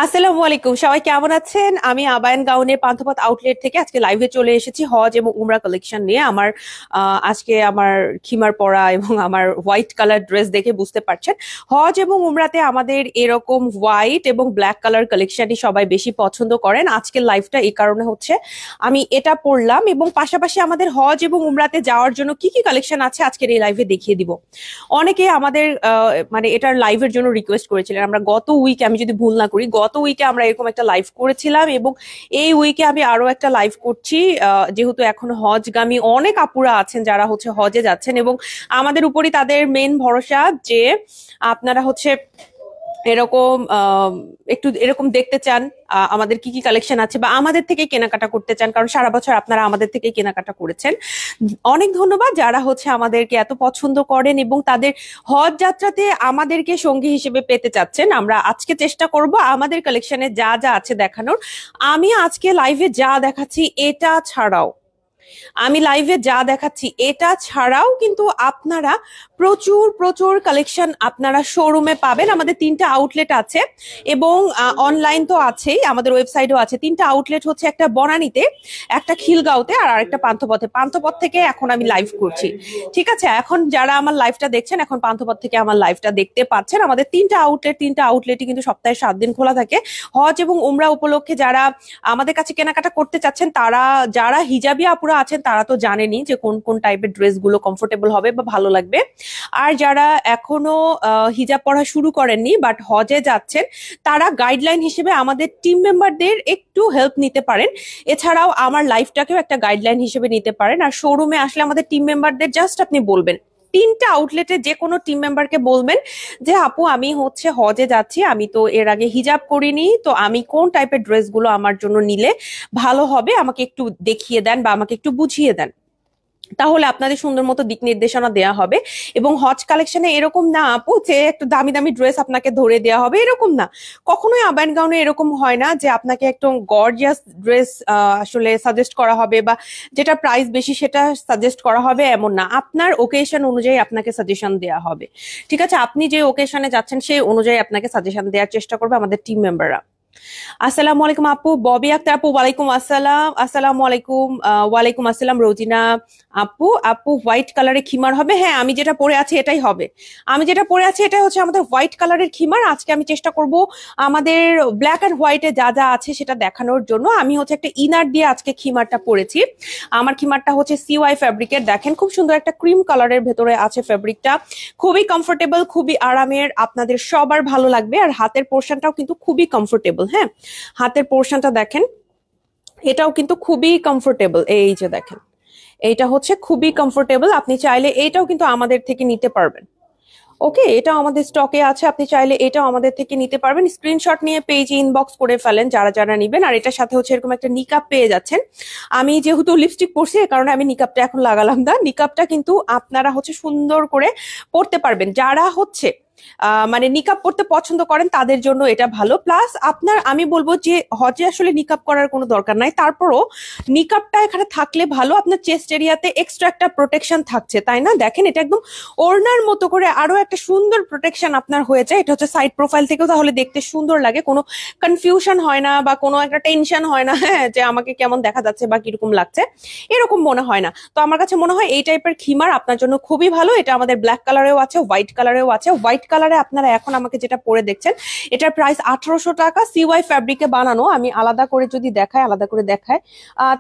আসসালামু আলাইকুম, সবাই কেমন আছেন? আমি আবায়ান গাউনের পান্থপথ আউটলেট থেকে আজকে লাইভে চলে এসেছি হজ এবং উমরা কালেকশন নিয়ে। আজকে আমার খিমার পরা এবং আমার হোয়াইট কালার ড্রেস দেখে বুঝতে পারছেন, হজ এবং উমরাতে আমাদের এরকম হোয়াইট এবং ব্ল্যাক কালার কালেকশনই সবাই বেশি পছন্দ করেন। আজকের লাইভটা এই কারণে হচ্ছে, আমি এটা পরলাম এবং পাশাপাশি আমাদের হজ এবং উমরাতে যাওয়ার জন্য কি কি কালেকশন আছে আজকের এই লাইভে দেখিয়ে দিব। অনেকে আমাদের মানে এটার লাইভের জন্য রিকোয়েস্ট করেছিলেন। আমরা গত উইকে, আমি যদি ভুল না করি, গত উইকে আমরা এরকম একটা লাইভ করেছিলাম এবং এই উইকে আমি আরো একটা লাইভ করছি। যেহেতু এখন হজগামী অনেক আপুরা আছেন যারা হচ্ছে হজে যাচ্ছেন এবং আমাদের উপরই তাদের মেন ভরসা যে আপনারা হচ্ছে এরকম একটু এরকম দেখতে চান আমাদের কি কি কালেকশন আছে, বা আমাদের থেকে কেনাকাটা করতে চান, কারণ সারা বছর আপনারা আমাদের থেকে কেনাকাটা করেছেন। অনেক ধন্যবাদ যারা হচ্ছে আমাদেরকে এত পছন্দ করেন এবং তাদের হজ যাত্রাতে আমাদেরকে সঙ্গী হিসেবে পেতে চাচ্ছেন। আমরা আজকে চেষ্টা করব আমাদের কালেকশনে যা যা আছে দেখানোর। আমি আজকে লাইভে যা দেখাচ্ছি এটা ছাড়াও, আমি লাইভে যা দেখাচ্ছি এটা ছাড়াও কিন্তু আপনারা প্রচুর প্রচুর কালেকশন আপনারা শোরুমে পাবেন। আমাদের 3টা আউটলেট আছে এবং অনলাইন তো আছেই, আমাদের ওয়েবসাইটও আছে। 3টা আউটলেট হচ্ছে, একটা বনানীতে, একটা খিলগাঁওতে, আর আরেকটা পান্থপথে। পান্থপথ থেকে এখন আমি লাইভ করছি, ঠিক আছে? এখন যারা আমার লাইভটা দেখছেন, এখন পান্থপথ থেকে আমার লাইভটা দেখতে পাচ্ছেন। আমাদের 3টা আউটলেটই কিন্তু সপ্তাহে 7 দিন খোলা থাকে। হজ এবং উমরা উপলক্ষে যারা আমাদের কাছে কেনাকাটা করতে চাচ্ছেন, তারা যারা হিজাবি আপুরা আছেন তারা তো জানেনই যে কোন কোন টাইপের ড্রেস গুলো কমফোর্টেবল হবে বা ভালো লাগবে। আর যারা এখনো হিজাব পরা শুরু করেননি বাট হজে যাচ্ছেন, তারা গাইডলাইন হিসেবে আমাদের টিম মেম্বারদের একটু হেল্প নিতে পারেন। এছাড়াও আমার লাইফটাকেও একটা গাইডলাইন হিসেবে নিতে পারেন। আর শোরুমে আসলে আমাদের টিম মেম্বারদের জাস্ট আপনি বলবেন, 3টা আউটলেটে যে কোনো টিম মেম্বারকে বলবেন যে আপু আমি হচ্ছে হজে যাচ্ছি, আমি তো এর আগে হিজাব করিনি, তো আমি কোন টাইপের ড্রেসগুলো আমার জন্য নিলে ভালো হবে আমাকে একটু দেখিয়ে দেন বা আমাকে একটু বুঝিয়ে দেন। তাহলে আপনাদের সুন্দর মতো দিক নির্দেশনা দেওয়া হবে। এবং হজ কালেকশনে এরকম না আপু যে একটু দামি দামি ড্রেস আপনাকে ধরে দেওয়া হবে, এরকম না। কখনোই আবায়ান গাউনে এরকম হয় না যে আপনাকে একটু গর্জিয়াস ড্রেস আসলে সাজেস্ট করা হবে বা যেটা প্রাইস বেশি সেটা সাজেস্ট করা হবে, এমন না। আপনার ওকেশন অনুযায়ী আপনাকে সাজেশন দেওয়া হবে, ঠিক আছে? আপনি যে ওকেশনে যাচ্ছেন সেই অনুযায়ী আপনাকে সাজেশন দেওয়ার চেষ্টা করবে আমাদের টিম মেম্বাররা। আসসালামু আলাইকুম আপু। ববি আক্তার আপু, ওয়ালাইকুম আসসালাম। আসসালামু আলাইকুম। ওয়ালাইকুম আসসালাম রোজিনা আপু। আপু হোয়াইট কালারের খিমার হবে? হ্যাঁ, আমি যেটা পরে আছি এটাই হবে। আমি যেটা পরে আছি এটাই হচ্ছে আমাদের হোয়াইট কালারের খিমার। আজকে আমি চেষ্টা করব আমাদের ব্ল্যাক এন্ড হোয়াইটে যা যা আছে সেটা দেখানোর জন্য। আমি হচ্ছে একটা ইনার দিয়ে আজকে খিমারটা পরেছি। আমার খিমারটা হচ্ছে সিওয়াই ফ্যাব্রিকের। দেখেন খুব সুন্দর একটা ক্রিম কালারের ভেতরে আছে ফ্যাব্রিকটা, খুবই কমফোর্টেবল, খুবই আরামের, আপনাদের সবার ভালো লাগবে। আর হাতের পোর্শনটাও কিন্তু খুবই কমফোর্টেবল। হ্যাঁ, হাতের পোর্শনটা দেখেন, এটাও কিন্তু খুবই কমফোর্টেবল। এই যে দেখেন, এইটা হচ্ছে খুবই কমফোর্টেবল। আপনি চাইলে এইটাও কিন্তু আমাদের থেকে নিতে পারবেন। ওকে, এটাও আমাদের স্টকে আছে, আপনি চাইলে এটাও আমাদের থেকে নিতে পারবেন। স্ক্রিনশট নিয়ে পেজে ইনবক্স করে ফেলেন যারা যারা নিবেন। আর এটার সাথে হচ্ছে এরকম একটা নিকাব পেয়ে যাচ্ছেন। আমি যেহেতু লিপস্টিক পরছি এ কারণে আমি নিকাবটা এখন লাগালাম না। নিকাবটা কিন্তু আপনারা হচ্ছে সুন্দর করে পরতে পারবেন। যারা হচ্ছে মানে নিকাব পড়তে পছন্দ করেন তাদের জন্য এটা ভালো। প্লাস আপনার, আমি বলবো যে হজে আসলে নিকাব করার কোনো দরকার নাই, তারপরও নিকাবটা এখানে থাকলে ভালো। আপনার চেস্ট এরিয়াতে এক্সট্রা একটা প্রোটেকশন থাকছে, তাই না? দেখেন, এটা একদম ওড়নার মতো করে আরো একটা সুন্দর প্রোটেকশন আপনার হয়ে যায়। এটা হচ্ছে সাইড প্রোফাইল থেকেও তাহলে দেখতে সুন্দর লাগে, কোনো কনফিউশন হয় না বা কোনো একটা টেনশন হয় না, হ্যাঁ, যে আমাকে কেমন দেখা যাচ্ছে বা কিরকম লাগছে, এরকম মনে হয় না। তো আমার কাছে মনে হয় এই টাইপের খিমার আপনার জন্য খুবই ভালো। এটা আমাদের ব্ল্যাক কালারেও আছে, হোয়াইট কালারেও আছে। হোয়াইট কালারে আপনারা এখন আমাকে যেটা পরে দেখছেন, এটার প্রাইস 1800 টাকা। সিওয়াই ফ্যাব্রিকে বানানো। আমি আলাদা করে যদি দেখাই, আলাদা করে দেখায়,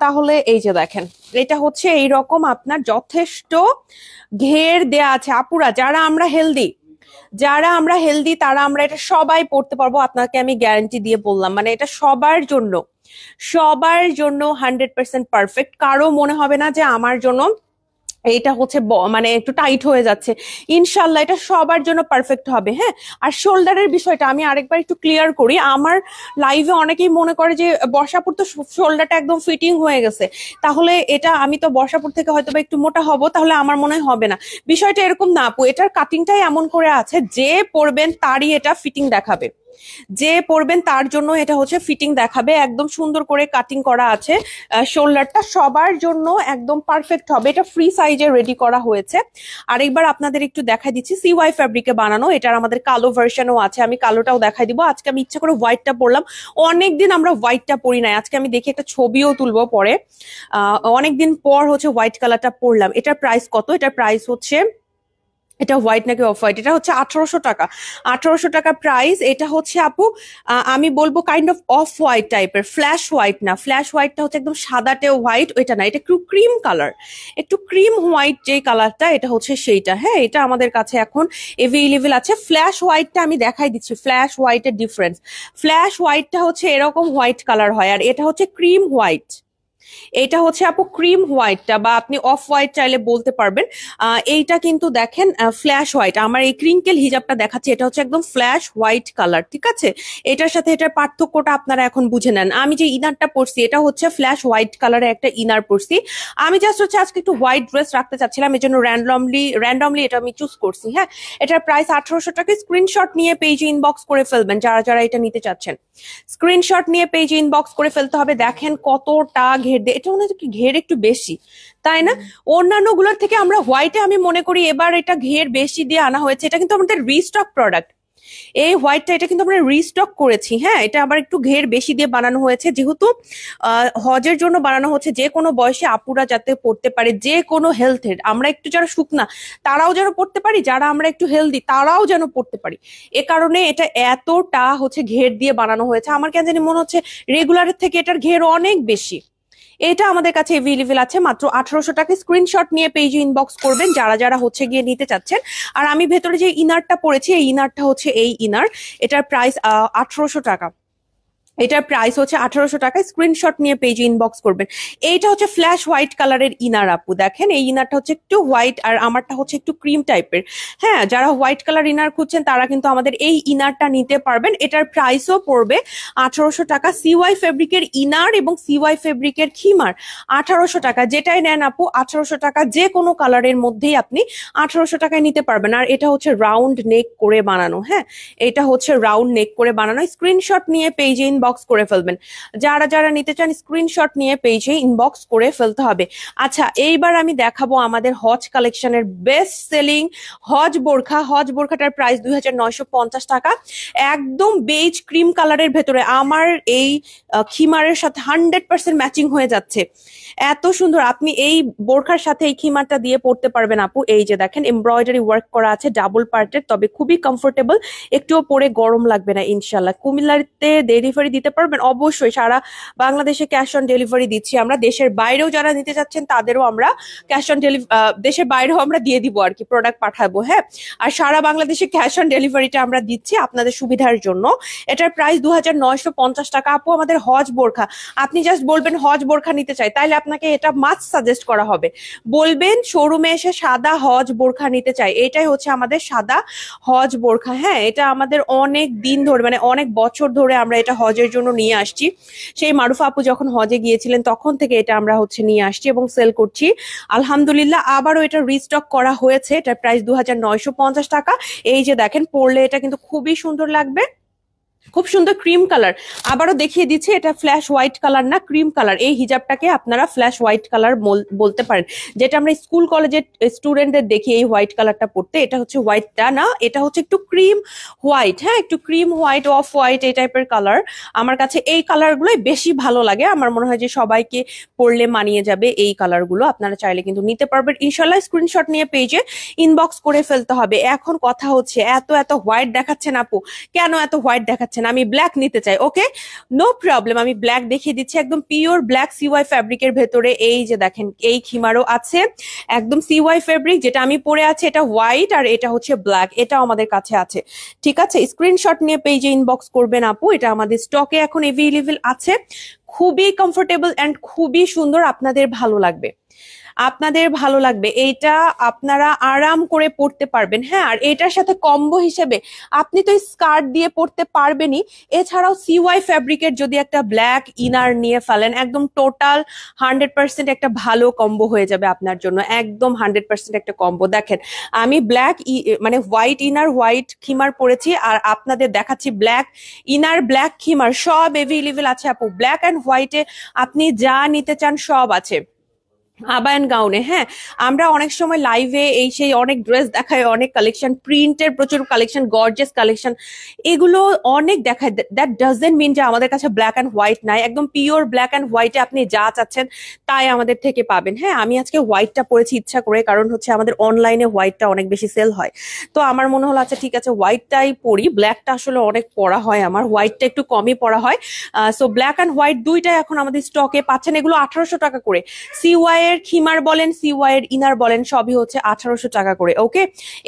তাহলে এই যে দেখেন, এটা হচ্ছে এইরকম আপনার যথেষ্ট ঘের দেয়া আছে। আপুরা যারা আমরা হেলদি তারা আমরা এটা সবাই পড়তে পারবো, আপনাকে আমি গ্যারান্টি দিয়ে বললাম। মানে এটা সবার জন্য, সবার জন্য 100% পারফেক্ট। কারো মনে হবে না যে আমার জন্য এটা হচ্ছে মানে একটু টাইট হয়ে যাচ্ছে। ইনশাল্লাহ এটা সবার জন্য পারফেক্ট হবে। হ্যাঁ, আর শোল্ডারের বিষয়টা আমি আরেকবার একটু ক্লিয়ার করি। আমার লাইভে অনেকেই মনে করে যে বর্ষাপুর তো শোল্ডারটা একদম ফিটিং হয়ে গেছে, তাহলে এটা আমি তো বর্ষাপুর থেকে হয়তো বা একটু মোটা হব, তাহলে আমার মনে হয় হবে না। বিষয়টা এরকম না আপু, এটার কাটিংটাই এমন করে আছে যে পরবেন তারই এটা ফিটিং দেখাবে। যে পরবেন তার জন্য এটা হচ্ছে ফিটিং দেখাবে। একদম সুন্দর করে কাটিং করা আছে। শোল্ডারটা সবার জন্য একদম পারফেক্ট হবে। এটা ফ্রি সাইজ এই যে রেডি করা হয়েছে। আরেকবার আপনাদের একটু দেখাই দিচ্ছি, CY ফ্যাব্রিকে বানানো। এটার আমাদের কালো ভার্সনও আছে, আমি কালোটাও দেখাই দিব। আজকে আমি ইচ্ছা করে হোয়াইটটা পরলাম, অনেকদিন আমরা হোয়াইটটা পরি নাই। আজকে আমি দেখি একটা ছবিও তুলবো পরে, অনেকদিন পর হচ্ছে হোয়াইট কালারটা পরলাম। এটার প্রাইস কত? এটার প্রাইস হচ্ছে, এটা হোয়াইট নাকি অফ হোয়াইট, এটা হচ্ছে 1800 টাকা। 1800 টাকা প্রাইস। এটা হচ্ছে আপু আমি বলবো কাইন্ড অফ অফ হোয়াইট টাইপের, ফ্ল্যাশ হোয়াইট না। ফ্ল্যাশ হোয়াইটটা হচ্ছে একদম সাদাটে হোয়াইট, ওইটা না, এটা একটু ক্রিম কালার, একটু ক্রিম হোয়াইট যে কালারটা, এটা হচ্ছে সেইটা। হ্যাঁ, এটা আমাদের কাছে এখন এভেইলেবল আছে। ফ্ল্যাশ হোয়াইটটা আমি দেখাই দিচ্ছি, ফ্ল্যাশ হোয়াইটের ডিফারেন্স। ফ্ল্যাশ হোয়াইটটা হচ্ছে এরকম হোয়াইট কালার হয়, আর এটা হচ্ছে ক্রিম হোয়াইট। এটা হচ্ছে আপু ক্রিম হোয়াইটটা, বা আপনি অফ হোয়াইট চাইলে বলতে পারবেন। এইটা কিন্তু দেখেন ফ্ল্যাশ হোয়াইট। আমার এই ক্রিঙ্কেল হিজাবটা দেখাচ্ছে, এটা হচ্ছে একদম ফ্ল্যাশ হোয়াইট কালার, ঠিক আছে? এটার সাথে এটার পার্থক্যটা আপনারা এখন বুঝে নেন। আমি যে ইনারটা পরছি এটা হচ্ছে ফ্ল্যাশ হোয়াইট কালারের একটা ইনার পরছি। আমি জাস্ট হচ্ছে আজকে একটু হোয়াইট ড্রেস রাখতে চাচ্ছিলাম, এই জন্য র্যান্ডমলি এটা আমি চুজ করছি। হ্যাঁ, এটার প্রাইস 1800 টাকা। স্ক্রিনশট নিয়ে পেজে ইনবক্স করে ফেলবেন যারা যারা এটা নিতে চাচ্ছেন। স্ক্রিনশট নিয়ে পেজে ইনবক্স করে ফেলতে হবে। দেখেন কতটা ঘের দিয়ে, এটা মনে হচ্ছে ঘের একটু বেশি, তাই না? অন্যান্য গুলোর থেকে আমরা হোয়াইটে আমি মনে করি এবার এটা ঘের বেশি দিয়ে আনা হয়েছে। এটা কিন্তু আমাদের রিস্টক প্রোডাক্ট, এই হোয়াইটটা, এটা কিন্তু আমরা রিস্টক করেছি। হ্যাঁ, এটা আবার একটু ঘের বেশি দিয়ে বানানো হয়েছে, যেহেতু হজের জন্য বানানো হচ্ছে। যে কোনো বয়সে আপুরা যাতে পড়তে পারে, যে কোনো হেলথের, আমরা একটু যারা শুকনা তারাও যেন পড়তে পারি, যারা আমরা একটু হেলদি তারাও যেন পড়তে পারি। এ কারণে এটা এতটা হচ্ছে ঘের দিয়ে বানানো হয়েছে। আমার কেন জানি মনে হচ্ছে রেগুলারের থেকে এটার ঘের অনেক বেশি। এটা আমাদের কাছে এভেইলেবল আছে মাত্র 1800 টাকা। স্ক্রিনশট নিয়ে পেজে ইনবক্স করবেন যারা যারা হচ্ছে গিয়ে নিতে চাচ্ছেন। আর আমি ভেতরে যে ইনারটা পরেছি, এই ইনারটা হচ্ছে এই ইনার, এটার প্রাইস 1800 টাকা। এটার প্রাইস হচ্ছে 1800 টাকা। স্ক্রিনশট নিয়ে পেজে ইনবক্স করবেন। এইটা হচ্ছে ফ্ল্যাশ হোয়াইট কালারের ইনার আপু, দেখেন এই ইনারটা হচ্ছে একটু হোয়াইট, আর আমারটা হচ্ছে একটু ক্রিম টাইপের। হ্যাঁ, যারা হোয়াইট কালার ইনার খুঁজছেন তারা কিন্তু আমাদের এই ইনারটা নিতে পারবেন। এটার প্রাইসও পড়বে 1800 টাকা। CY ফেব্রিকের ইনার এবং CY ফেব্রিকের খিমার 1800 টাকা। যেটাই নেন আপু 1800 টাকা, যে কোনো কালারের মধ্যেই আপনি 1800 টাকায় নিতে পারবেন। আর এটা হচ্ছে রাউন্ড নেক করে বানানো। হ্যাঁ, এটা হচ্ছে রাউন্ড নেক করে বানানো। স্ক্রিনশট নিয়ে পেজে ইনবক্স করে ফেলবেন যারা যারা নিতে চান। স্ক্রিনশট নিয়ে পেজে ইনবক্স করে ফেলতে হবে। আচ্ছা, এইবার আমি দেখাবো আমাদের হজ কালেকশনের বেস্ট সেলিং হজ বোরখা। হজ বোরখাটার প্রাইস 2950 টাকা। একদম বেজ ক্রিম কালারের ভেতরে আমার এই খিমারের সাথে 100% ম্যাচিং হয়ে যাচ্ছে। এত সুন্দর, আপনি এই বোরখার সাথে এই খিমারটা দিয়ে পড়তে পারবেন আপু। এই যে দেখেন এমব্রয়ডারি ওয়ার্ক করা আছে ডাবল পার্টের, তবে খুবই কমফোর্টেবল, একটুও পরে গরম লাগবে না ইনশাল্লাহ। কুমিল্লাতে ডেলিভারি দিতে পারবেন? অবশ্যই, সারা বাংলাদেশে ক্যাশ অন ডেলিভারি দিচ্ছি আমরা। দেশের বাইরেও যারা নিতে চাচ্ছেন তাদেরও আমরা ক্যাশ অন দেশের বাইরেও আমরা দিয়ে দিব আর কি, প্রোডাক্ট পাঠাবো। হ্যাঁ, আর সারা বাংলাদেশে ক্যাশ অন ডেলিভারিটা আমরা দিচ্ছি আপনাদের সুবিধার জন্য। এটার প্রাইস 2950 টাকা আপু। আমাদের হজ বোরখা, আপনি জাস্ট বলবেন হজ বোরখা নিতে চাই, তাইলে আপনাকে এটা মাস্ট সাজেস্ট করা হবে। বলবেন শোরুমে এসে সাদা হজ বোরখা নিতে চাই, এটাই হচ্ছে আমাদের সাদা হজ বোরখা। হ্যাঁ, এটা আমাদের অনেক দিন ধরে, মানে অনেক বছর ধরে আমরা এটা হজের জন্য নিয়ে আসছি। সেই মারুফা আপু যখন হজে গিয়েছিলেন তখন থেকে এটা আমরা হচ্ছে নিয়ে আসছি এবং সেল করছি। আলহামদুলিল্লাহ আবারও এটা রিস্টক করা হয়েছে। এটার প্রাইস 2950 টাকা। এই যে দেখেন, পরলে এটা কিন্তু খুবই সুন্দর লাগবে, খুব সুন্দর ক্রিম কালার। আবারও দেখিয়ে দিচ্ছি, এটা ফ্ল্যাশ হোয়াইট কালার না, ক্রিম কালার। এই হিজাবটাকে আপনারা ফ্ল্যাশ হোয়াইট কালার বলতে পারেন, যেটা আমরা স্কুল কলেজের স্টুডেন্টদের দেখি এই হোয়াইট কালারটা পড়তে। এটা হচ্ছে হোয়াইটটা না, এটা হচ্ছে একটু ক্রিম হোয়াইট। হ্যাঁ, একটু ক্রিম হোয়াইট, অফ হোয়াইট, এই টাইপের কালার। আমার কাছে এই কালারগুলোই বেশি ভালো লাগে। আমার মনে হয় যে সবাইকে পরলে মানিয়ে যাবে এই কালারগুলো। আপনারা চাইলে কিন্তু নিতে পারবেন ইনশাল্লাহ। স্ক্রিনশট নিয়ে পেজে ইনবক্স করে ফেলতে হবে। এখন কথা হচ্ছে, এত এত হোয়াইট দেখাচ্ছেন আপু, কেন এত হোয়াইট দেখাচ্ছেন? আমি ব্ল্যাক নিতে চাই। ওকে, নো প্রবলেম, আমি ব্ল্যাক দেখিয়ে দিচ্ছি। একদম পিওর ব্ল্যাক CY ফ্যাব্রিকের ভেতরে। এই যে দেখেন, এই খিমারও আছে একদম CY ফ্যাব্রিক। যেটা আমি পরে আছি এটা হোয়াইট, আর এটা হচ্ছে ব্ল্যাক, এটাও আমাদের কাছে আছে। ঠিক আছে, স্ক্রিনশট নিয়ে পেজে ইনবক্স করবেন আপু। এটা আমাদের স্টকে এখন এভেইলেবল আছে। খুবই কমফোর্টেবল এন্ড খুবই সুন্দর, আপনাদের ভালো লাগবে, আপনাদের ভালো লাগবে। এইটা আপনারা আরাম করে পড়তে পারবেন। হ্যাঁ, আর এটার সাথে কম্বো হিসেবে আপনি তো স্কার্ট দিয়ে পড়তে পারবেনই, এছাড়াও CY ফ্যাব্রিকের যদি একটা ব্ল্যাক ইনার নিয়ে ফেলেন, একদম টোটাল 100% একটা ভালো কম্বো হয়ে যাবে আপনার জন্য। একদম 100% একটা কম্বো। দেখেন, আমি ব্ল্যাক মানে হোয়াইট ইনার, হোয়াইট খিমার পরেছি, আর আপনাদের দেখাচ্ছি ব্ল্যাক ইনার, ব্ল্যাক খিমার, সব এভেইলেবল আছে আপু। ব্ল্যাক অ্যান্ড হোয়াইটে আপনি যা নিতে চান সব আছে। আবায়ান গাউনে, হ্যাঁ আমরা অনেক সময় লাইভে এই সেই অনেক ড্রেস দেখায়, অনেক কালেকশন, প্রিন্টের প্রচুর কালেকশন, গর্জিয়াস কালেকশন, এগুলো অনেক দেখায়। দ্যাট ডাজন্ট মিন যে আমাদের কাছে ব্ল্যাক অ্যান্ড হোয়াইট নাই। একদম পিওর ব্ল্যাক অ্যান্ড হোয়াইটে আপনি যা চাচ্ছেন তাই আমাদের থেকে পাবেন। হ্যাঁ আমি আজকে হোয়াইটটা পরেছি ইচ্ছা করে, কারণ হচ্ছে আমাদের অনলাইনে হোয়াইটটা অনেক বেশি সেল হয়। তো আমার মনে হলো আচ্ছা ঠিক আছে হোয়াইটটাই পরি, ব্ল্যাকটা আসলে অনেক পরা হয়, আমার হোয়াইটটা একটু কমই পরা হয়। সো ব্ল্যাক অ্যান্ড হোয়াইট দুইটাই এখন আমাদের স্টকে পাচ্ছেন। এগুলো 1800 টাকা করে। সিওয়াই এর খিমার বলেন, সিওয়াই এর ইনার বলেন, সবই হচ্ছে 1800 টাকা করে। ওকে,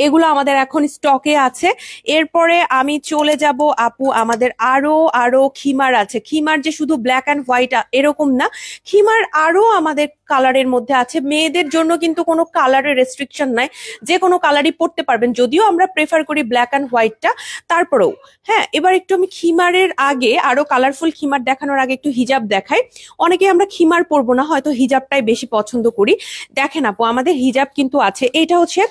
এগুলো আমাদের এখন স্টকে আছে। এরপরে আমি চলে যাব আপু, আমাদের আরো আরো খিমার আছে। খিমার যে শুধু ব্ল্যাক অ্যান্ড হোয়াইট এরকম না, খিমার আরো আমাদের কালারের মধ্যে আছে। মেয়েদের জন্য কিন্তু কোনো কালারের রেস্ট্রিকশন নাই, যে কোনো কালারই পরতে পারবেন, যদিও আমরা প্রেফার করি ব্ল্যাক অ্যান্ড হোয়াইটটা, তারপরেও। হ্যাঁ এবার একটু আমি খিমারের আগে, আরো কালারফুল খিমার দেখানোর আগে একটু হিজাব দেখাই। অনেকে আমরা খিমার পরবো না, হয়তো হিজাবটাই বেশি পছন্দ করি। দেখেন আপু আমাদের হিজাব কিন্তু আছে, এটা হচ্ছে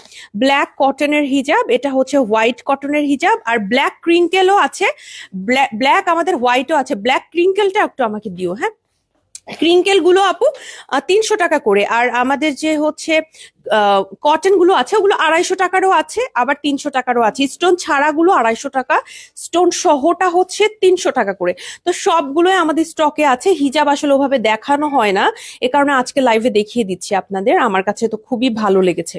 ব্ল্যাক কটনের হিজাব, এটা হচ্ছে হোয়াইট কটনের হিজাব, আর ব্ল্যাক ক্রিঙ্কেলও আছে। ব্ল্যাক আমাদের হোয়াইটও আছে। ব্ল্যাক ক্রিঙ্কেলটা একটু আমাকে দিও। হ্যাঁ ক্রিঙ্কেল গুলো আপু 300 টাকা করে। আর আমাদের যে হচ্ছে কটন গুলো আছে ওগুলো 250 টাকারও আছে, আবার 300 টাকারও আছে। স্টোন ছাড়া গুলো 250 টাকা, স্টোন সহটা হচ্ছে 300 টাকা করে। তো সবগুলোই আমাদের স্টকে আছে। হিজাব আসলে ওভাবে দেখানো হয় না, এ কারণে আজকে লাইভে দেখিয়ে দিচ্ছি আপনাদের। আমার কাছে তো খুবই ভালো লেগেছে,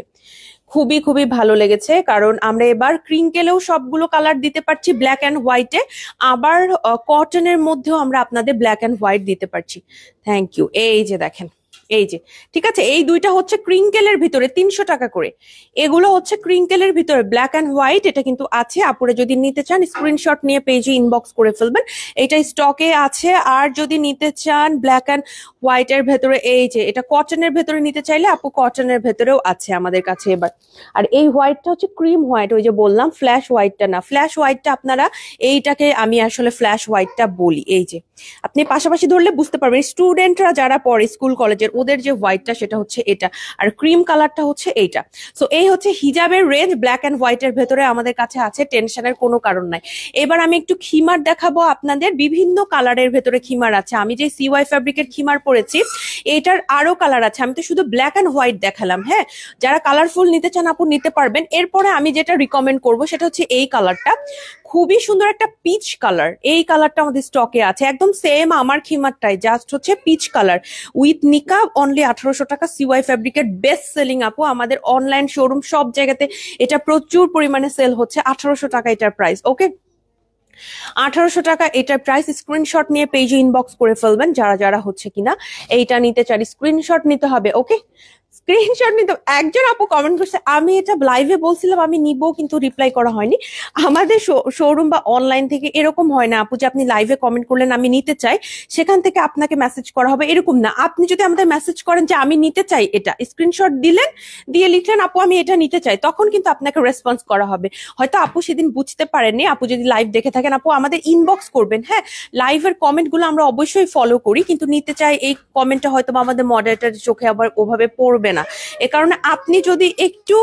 খুবই খুবই ভালো লেগেছে, কারণ আমরা এবার ক্রিঙ্কেলেও সবগুলো কালার দিতে পারছি ব্ল্যাক অ্যান্ড হোয়াইটে, আবার কটনের মধ্যেও আমরা আপনাদের ব্ল্যাক অ্যান্ড হোয়াইট দিতে পারছি। Thank you. এই যে দেখেন, এই যে ঠিক আছে, এই দুইটা হচ্ছে ক্রিঙ্কেলের ভিতরে 300 টাকা করে। এগুলো হচ্ছে ক্রিঙ্কেলের ভিতরে ব্ল্যাক অ্যান্ড হোয়াইট, এটা কিন্তু আছে। আপুরে যদি নিতে চান স্ক্রিনশট নিয়ে পেজে ইনবক্স করে ফেলবেন, এটা স্টকে আছে। আর যদি নিতে চান ব্ল্যাক অ্যান্ড হোয়াইট এর ভেতরে, এই যে এটা কটনের ভেতরে নিতে চাইলে আপু কটনের ভেতরেও আছে আমাদের কাছে এবার। আর এই হোয়াইটটা হচ্ছে ক্রিম হোয়াইট, ওই যে বললাম ফ্ল্যাশ হোয়াইটটা না। ফ্ল্যাশ হোয়াইটটা আপনারা, এইটাকে আমি আসলে ফ্ল্যাশ হোয়াইটটা বলি। এই যে আপনি পাশাপাশি ধরলে বুঝতে পারবেন, স্টুডেন্টরা যারা পড়ে স্কুল কলেজের ওদের যে হোয়াইটটা সেটা হচ্ছে এটা, আর ক্রিম কালারটা হচ্ছে এইটা। সো এই হচ্ছে হিজাবের রেঞ্জ, ব্ল্যাক অ্যান্ড হোয়াইটের ভেতরে আমাদের কাছে আছে, টেনশনের কোনো কারণ নাই। এবার আমি একটু খিমার দেখাবো আপনাদের, বিভিন্ন কালারের ভেতরে খিমার আছে। আমি যে সিওয়াই ফ্যাব্রিকের খিমার পরেছি এটার আরো কালার আছে, আমি তো শুধু ব্ল্যাক অ্যান্ড হোয়াইট দেখালাম। হ্যাঁ যারা কালারফুল নিতে চান আপু নিতে পারবেন। এরপরে আমি যেটা রিকমেন্ড করব সেটা হচ্ছে এই কালারটা, খুবই সুন্দর একটা পিচ কালার। এই কালারটা আমাদের স্টকে আছে, একদম সেম আমার খিমারটাই, জাস্ট হচ্ছে পিচ কালার উইথ নিকাব, অনলি 1800 টাকা। সিওয়াই ফ্যাব্রিকের বেস্ট সেলিং আপু, আমাদের অনলাইন শোরুম সব জায়গাতে এটা প্রচুর পরিমাণে সেল হচ্ছে। 1800 টাকা এটার প্রাইস। ওকে 1800 টাকা এটার প্রাইস। স্ক্রিনশট নিয়ে পেজে ইনবক্স করে ফেলবেন যারা যারা হচ্ছে কিনা এইটা নিতে চান। স্ক্রিনশট নিতে হবে। ওকে স্ক্রিনশট নিতে। একজন আপু কমেন্ট করছে, আমি এটা লাইভে বলছিলাম আমি নিব, কিন্তু রিপ্লাই করা হয়নি। আমাদের শোরুম বা অনলাইন থেকে এরকম হয় না আপু যে আপনি লাইভে কমেন্ট করলেন আমি নিতে চাই, সেখান থেকে আপনাকে মেসেজ করা হবে, এরকম না। আপনি যদি আমাদের মেসেজ করেন যে আমি নিতে চাই, এটা স্ক্রিনশট দিলেন, দিয়ে লিখলেন আপু আমি এটা নিতে চাই, তখন কিন্তু আপনাকে রেসপন্স করা হবে। হয়তো আপু সেদিন বুঝতে পারেননি, আপু যদি লাইভ দেখে থাকেন আপু আমাদের ইনবক্স করবেন। হ্যাঁ লাইভের কমেন্ট গুলো আমরা অবশ্যই ফলো করি, কিন্তু নিতে চাই এই কমেন্টটা হয়তো আমাদের মডারেটরের চোখে আবার ওভাবে পড়বে না। এ কারণে আপনি যদি একটু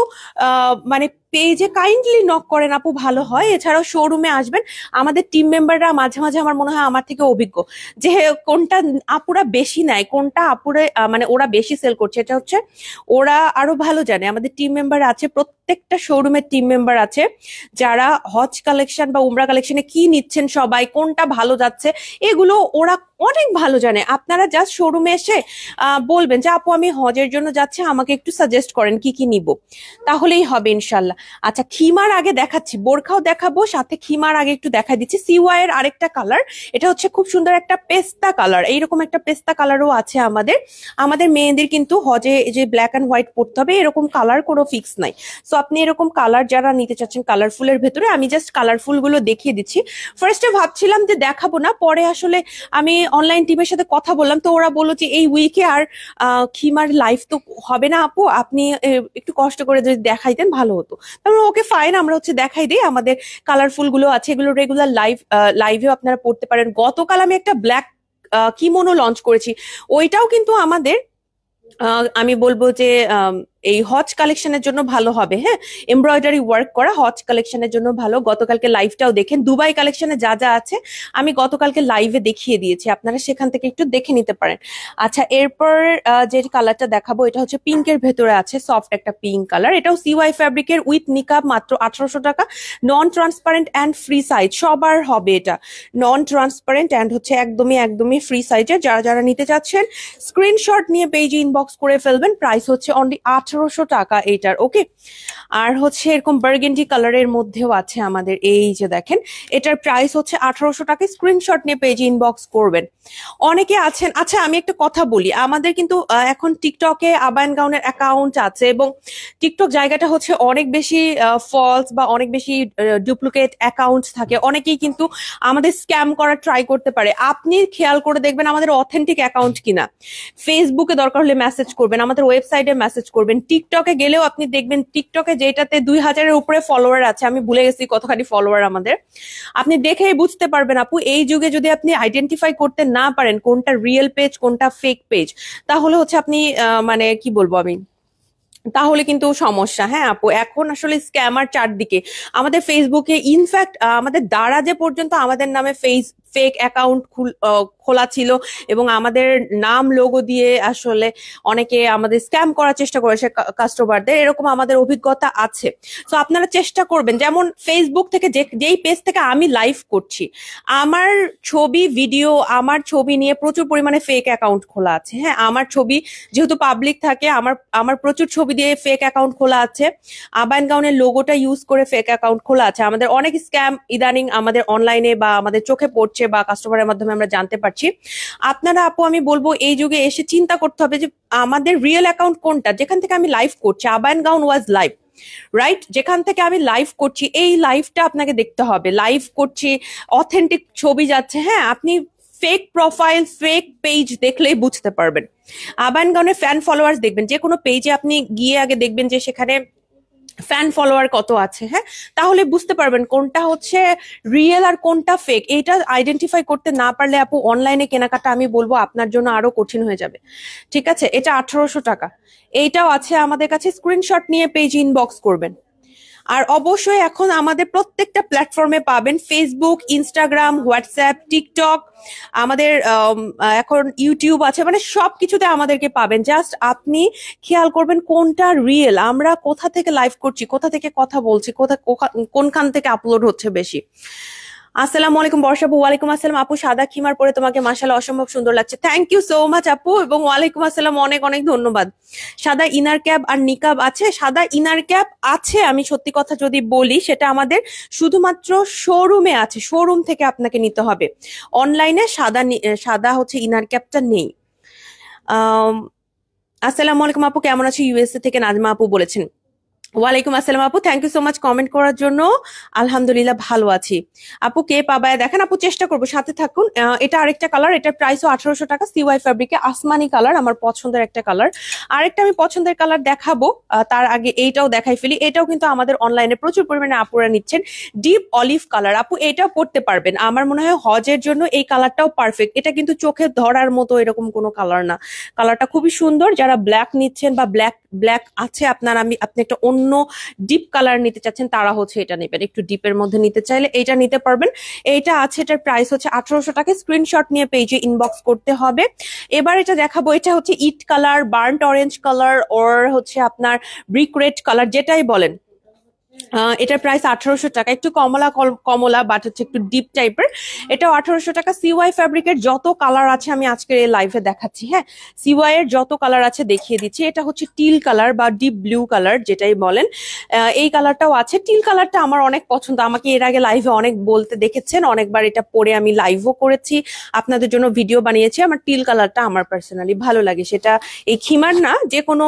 মানে পেজে কাইন্ডলি নক করেন আপু ভালো হয়। এছাড়াও শোরুমে আসবেন, আমাদের টিম মেম্বাররা মাঝে মাঝে আমার মনে হয় আমার থেকে অভিজ্ঞ, যে কোনটা আপুরা বেশি নেয়, কোনটা আপুরে মানে ওরা বেশি সেল করছে, এটা হচ্ছে ওরা আরো ভালো জানে। আমাদের টিম মেম্বার আছে, প্রত্যেকটা শোরুমের টিম মেম্বার আছে যারা হজ কালেকশন বা উমরা কালেকশনে কি নিচ্ছেন, সবাই কোনটা ভালো যাচ্ছে এগুলো ওরা অনেক ভালো জানে। আপনারা জাস্ট শোরুমে এসে বলবেন যে আপু আমি হজের জন্য যাচ্ছি, আমাকে একটু সাজেস্ট করেন কি কি নিব, তাহলেই হবে ইনশাল্লাহ। আচ্ছা খিমার আগে দেখাচ্ছি, বোরখাও দেখাবো সাথে খিমার আগে একটু দেখা দিচ্ছি। সিওয়াই এর আরেকটা কালার, এটা হচ্ছে খুব সুন্দর একটা পেস্তা কালার, এইরকম একটা পেস্তা কালারও আছে আমাদের। আমাদের মেয়েদের কিন্তু হজে যে ব্ল্যাক অ্যান্ড হোয়াইট পরতে হবে এরকম কালার কোনো ফিক্স নাই। সো আপনি এরকম কালার যারা নিতে চাচ্ছেন কালারফুলের ভেতরে, আমি জাস্ট কালারফুল গুলো দেখিয়ে দিচ্ছি। ফার্স্টে ভাবছিলাম যে দেখাবো না, পরে আসলে আমি অনলাইন টিমের সাথে কথা বললাম, তো ওরা বললো যে এই উইকে আর খিমার লাইভ তো হবে না আপু, আপনি একটু কষ্ট করে যদি দেখাইতেন ভালো হতো। তারপর ওকে ফাইন, আমরা হচ্ছে দেখাই দিই। আমাদের কালারফুল গুলো আছে, এগুলো রেগুলার লাইভেও আপনারা পড়তে পারেন। গতকাল আমি একটা ব্ল্যাক কিমোনো লঞ্চ করেছি, ওইটাও কিন্তু আমাদের আমি বলবো যে এই হজ কালেকশনের জন্য ভালো হবে। হ্যাঁ, এমব্রয়ডারি ওয়ার্ক করা হজ কালেকশনের জন্য ভালো। গতকালকে লাইভটাও দেখেন, দুবাই কালেকশনে যা যা আছে আমি গতকালকে লাইভে দেখিয়ে দিয়েছি, আপনারা সেখান থেকে একটু দেখে নিতে পারেন। আচ্ছা, এরপর যে কালারটা দেখাবো এটা হচ্ছে পিঙ্কের ভেতরে আছে, সফট একটা পিঙ্ক কালার। এটাও সিওয়াই ফ্যাব্রিকের উইথ নিকাব, মাত্র 1800 টাকা। নন ট্রান্সপারেন্ট অ্যান্ড ফ্রি সাইজ সবার হবে এটা, নন ট্রান্সপারেন্ট অ্যান্ড হচ্ছে একদমই একদমই ফ্রি সাইজের। যারা যারা নিতে চাচ্ছেন স্ক্রিনশট নিয়ে পেজে ইনবক্স করে ফেলবেন। প্রাইস হচ্ছে অনলি 1800 টাকা এটার। ওকে, আর হচ্ছে এরকম বার্গেন্ডি কালারের মধ্যেও আছে আমাদের, এই যে দেখেন এটার প্রাইস হচ্ছে 1800 টাকা। স্ক্রিনশট নিয়ে পেজে ইনবক্স করবেন। অনেকে আছেন, আচ্ছা আমি একটা কথা বলি, আমাদের কিন্তু এখন টিকটকে আবায়ান গাউনের অ্যাকাউন্ট আছে এবং টিকটক জায়গাটা হচ্ছে অনেক বেশি ফলস বা অনেক বেশি ডুপ্লিকেট অ্যাকাউন্ট থাকে। অনেকেই কিন্তু আমাদের স্ক্যাম করার ট্রাই করতে পারে। আপনি খেয়াল করে দেখবেন আমাদের অথেন্টিক অ্যাকাউন্ট কিনা। ফেসবুকে দরকার হলে মেসেজ করবেন, আমাদের ওয়েবসাইটে মেসেজ করবেন। টিকটকে গেলেও আপনি দেখবেন টিকটকে যেটাতে 2000-এর উপরে ফলোয়ার আছে, আমি ভুলে গেছি কতখানি ফলোয়ার আমাদের, আপনি দেখেই বুঝতে পারবেন আপু। এই যুগে যদি আপনি আইডেন্টিফাই করতে না পারেন কোনটা রিয়েল পেজ কোনটা ফেক পেজ, তাহলে হচ্ছে আপনি মানে কি বলবো আমি, তাহলে কিন্তু সমস্যা। হ্যাঁ আপু, এখন আসলে স্ক্যামার চারদিকে। আমাদের ফেসবুকে ইনফ্যাক্ট আমাদের দারাজে পর্যন্ত আমাদের নামে ফেক অ্যাকাউন্ট খোলা ছিল এবং আমাদের নাম লোগো দিয়ে আসলে অনেকে আমাদের স্ক্যাম করার চেষ্টা করেছে কাস্টমারদের, এরকম আমাদের অভিজ্ঞতা আছে। তো আপনারা চেষ্টা করবেন, যেমন ফেসবুক থেকে যেই পেজ থেকে আমি লাইভ করছি, আমার ছবি ভিডিও, আমার ছবি নিয়ে প্রচুর পরিমাণে ফেক অ্যাকাউন্ট খোলা আছে। হ্যাঁ, আমার ছবি যেহেতু পাবলিক থাকে, আমার প্রচুর ছবি দিয়ে ফেক অ্যাকাউন্ট খোলা আছে, আবায়ান গাউনের লোগোটা ইউজ করে ফেক অ্যাকাউন্ট খোলা আছে। আমাদের অনেক স্ক্যাম ইদানিং আমাদের অনলাইনে বা আমাদের চোখে পড়ছে বা কাস্টমারের মাধ্যমে আমরা জানতে পারছি। আপনারা আপু আমি বলবো এই যুগে এসে চিন্তা করতে হবে যে আমাদের রিয়েল অ্যাকাউন্ট কোনটা, যেখান থেকে আমি লাইভ করছি। আবায়ান গাউন ওয়াজ লাইভ, রাইট? যেখান থেকে আমি লাইভ করছি এই লাইভটা আপনাকে দেখতে হবে, লাইভ করছি, অথেন্টিক ছবি যাচ্ছে। হ্যাঁ, আপনি ফেক প্রোফাইল ফেক পেজ দেখলেই বুঝতে পারবেন। আবায়ান গাউনের ফ্যান ফলোয়ার্স দেখবেন, যে কোনো পেজে আপনি গিয়ে আগে দেখবেন যে সেখানে ফ্যান ফলোয়ার কত আছে। হ্যাঁ, তাহলে বুঝতে পারবেন কোনটা হচ্ছে রিয়েল আর কোনটা ফেক। এইটা আইডেন্টিফাই করতে না পারলে আপু অনলাইনে কেনাকাটা আমি বলবো আপনার জন্য আরো কঠিন হয়ে যাবে। ঠিক আছে, এটা 1800 টাকা। এইটাও আছে আমাদের কাছে, স্ক্রিনশট নিয়ে পেজ ইনবক্স করবেন। আর অবশ্যই এখন আমাদের প্রত্যেকটা প্ল্যাটফর্মে পাবেন, ফেসবুক, ইনস্টাগ্রাম, হোয়াটসঅ্যাপ, টিকটক, আমাদের এখন ইউটিউব আছে, মানে সবকিছুতে আমাদেরকে পাবেন। জাস্ট আপনি খেয়াল করবেন কোনটা রিয়েল, আমরা কোথা থেকে লাইভ করছি, কোথা থেকে কথা বলছি, কোনখান থেকে আপলোড হচ্ছে বেশি। আসসালামু আলাইকুম বর্ষা আপু। ওয়ালাইকুম আসসালাম আপু, সাদা খিমার পরে তোমাকে মাশাআল্লাহ অসম্ভব সুন্দর লাগছে। থ্যাংক ইউ সো মাচ আপু, এবং ওয়ালাইকুম আসসালাম, অনেক অনেক ধন্যবাদ। সাদা ইনার ক্যাপ আর নিকাব আছে? সাদা ইনার ক্যাপ আছে, আমি সত্যি কথা যদি বলি সেটা আমাদের শুধুমাত্র শোরুমে আছে, শোরুম থেকে আপনাকে নিতে হবে। অনলাইনে সাদা হচ্ছে ইনার ক্যাপটা নেই। আসসালামু আলাইকুম আপু, কেমন আছো? ইউএসএ থেকে নাজমা আপু বলেছেন। ওয়ালাইকুম আসসালাম আপু, thank you so much comment করার জন্য। আলহামদুলিল্লাহ ভালো আছি। আপু কে পাবায় দেখেন, আপু চেষ্টা করবো, সাথে থাকুন। এটা আরেকটা কালার, এটার প্রাইসও 1800 টাকা। সিওয়াই ফ্যাব্রিকে আসমানি কালার, আমার পছন্দের একটা কালার। আরেকটা আমি পছন্দের কালার দেখাবো, তার আগে এইটাও দেখাই ফেলি। এটাও কিন্তু আমাদের অনলাইনে প্রচুর পরিমাণে আপুরা নিচ্ছেন, ডিপ অলিভ কালার। আপু এটাও পড়তে পারবেন, আমার মনে হয় হজের জন্য এই কালারটাও পারফেক্ট। এটা কিন্তু চোখে ধরার মতো এরকম কোনো কালার না, কালারটা খুবই সুন্দর। যারা ব্ল্যাক নিচ্ছেন বা ব্ল্যাক আছে আপনার, আপনি একটা অন্য ডিপ কালার নিতে চাচ্ছেন তারা হচ্ছে এটা নেবেন। একটু ডিপের মধ্যে নিতে চাইলে এইটা নিতে পারবেন। এইটা আছে, এটার প্রাইস হচ্ছে 1800 টাকা। স্ক্রিনশট নিয়ে পেজে ইনবক্স করতে হবে। এবার এটা দেখাবো, এটা হচ্ছে ইট কালার, বার্ন্ট অরেঞ্জ কালার, ওর হচ্ছে আপনার ব্রিক রেড কালার, যেটাই বলেন। এটার প্রাইস 1800 টাকা, একটু কমলা কমলা বাট হচ্ছে একটু ডিপ টাইপের। এটাও 1800 টাকা। সিওয়াই ফ্যাব্রিকের যত কালার আছে আমি আজকের এই লাইভে দেখাচ্ছি। হ্যাঁ, সিওয়াই এর যত কালার আছে দেখিয়ে দিচ্ছি। এটা হচ্ছে টিল কালার বা ডিপ ব্লু কালার, যেটাই বলেন। এই কালারটাও আছে। টিল কালারটা আমার অনেক পছন্দ, আমাকে এর আগে লাইভে অনেক বলতে দেখেছেন, অনেকবার এটা পরে আমি লাইভও করেছি, আপনাদের জন্য ভিডিও বানিয়েছি। আমার টিল কালারটা আমার পার্সোনালি ভালো লাগে, সেটা এই খিমার না, যে কোনো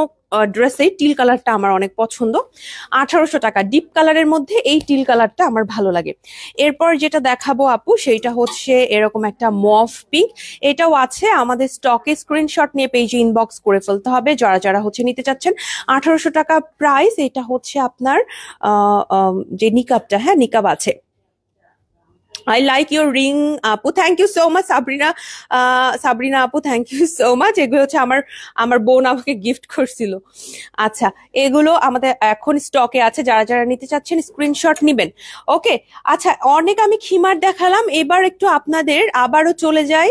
ড্রেসে টিল কালারটা আমার অনেক পছন্দ। 1800 টাকা। ডিপ কালারের মধ্যে এই টিল কালারটা আমার ভালো লাগে। এরপর যেটা দেখাবো আপু সেইটা হচ্ছে এরকম একটা মফ পিঙ্ক, এটাও আছে আমাদের স্টকে। স্ক্রিনশট নিয়ে পেজে ইনবক্স করে ফেলতে হবে যারা যারা হচ্ছে নিতে চাচ্ছেন। 1800 টাকা প্রাইস। এটা হচ্ছে আপনার যে নিকাবটা, হ্যাঁ নিকাব আছে। I like your ring, আপু। Thank you so much Sabrina. Sabrina আপু, থ্যাংক ইউ সো মাচ। এগুলো হচ্ছে আমার আমার বোন আমাকে গিফট করছিল। আচ্ছা, এগুলো আমাদের এখন স্টকে আছে, যারা যারা নিতে চাচ্ছেন স্ক্রিনশট নিবেন। ওকে, আচ্ছা, অনেক আমি খিমার দেখালাম, এবার একটু আপনাদের আবারও চলে যাই,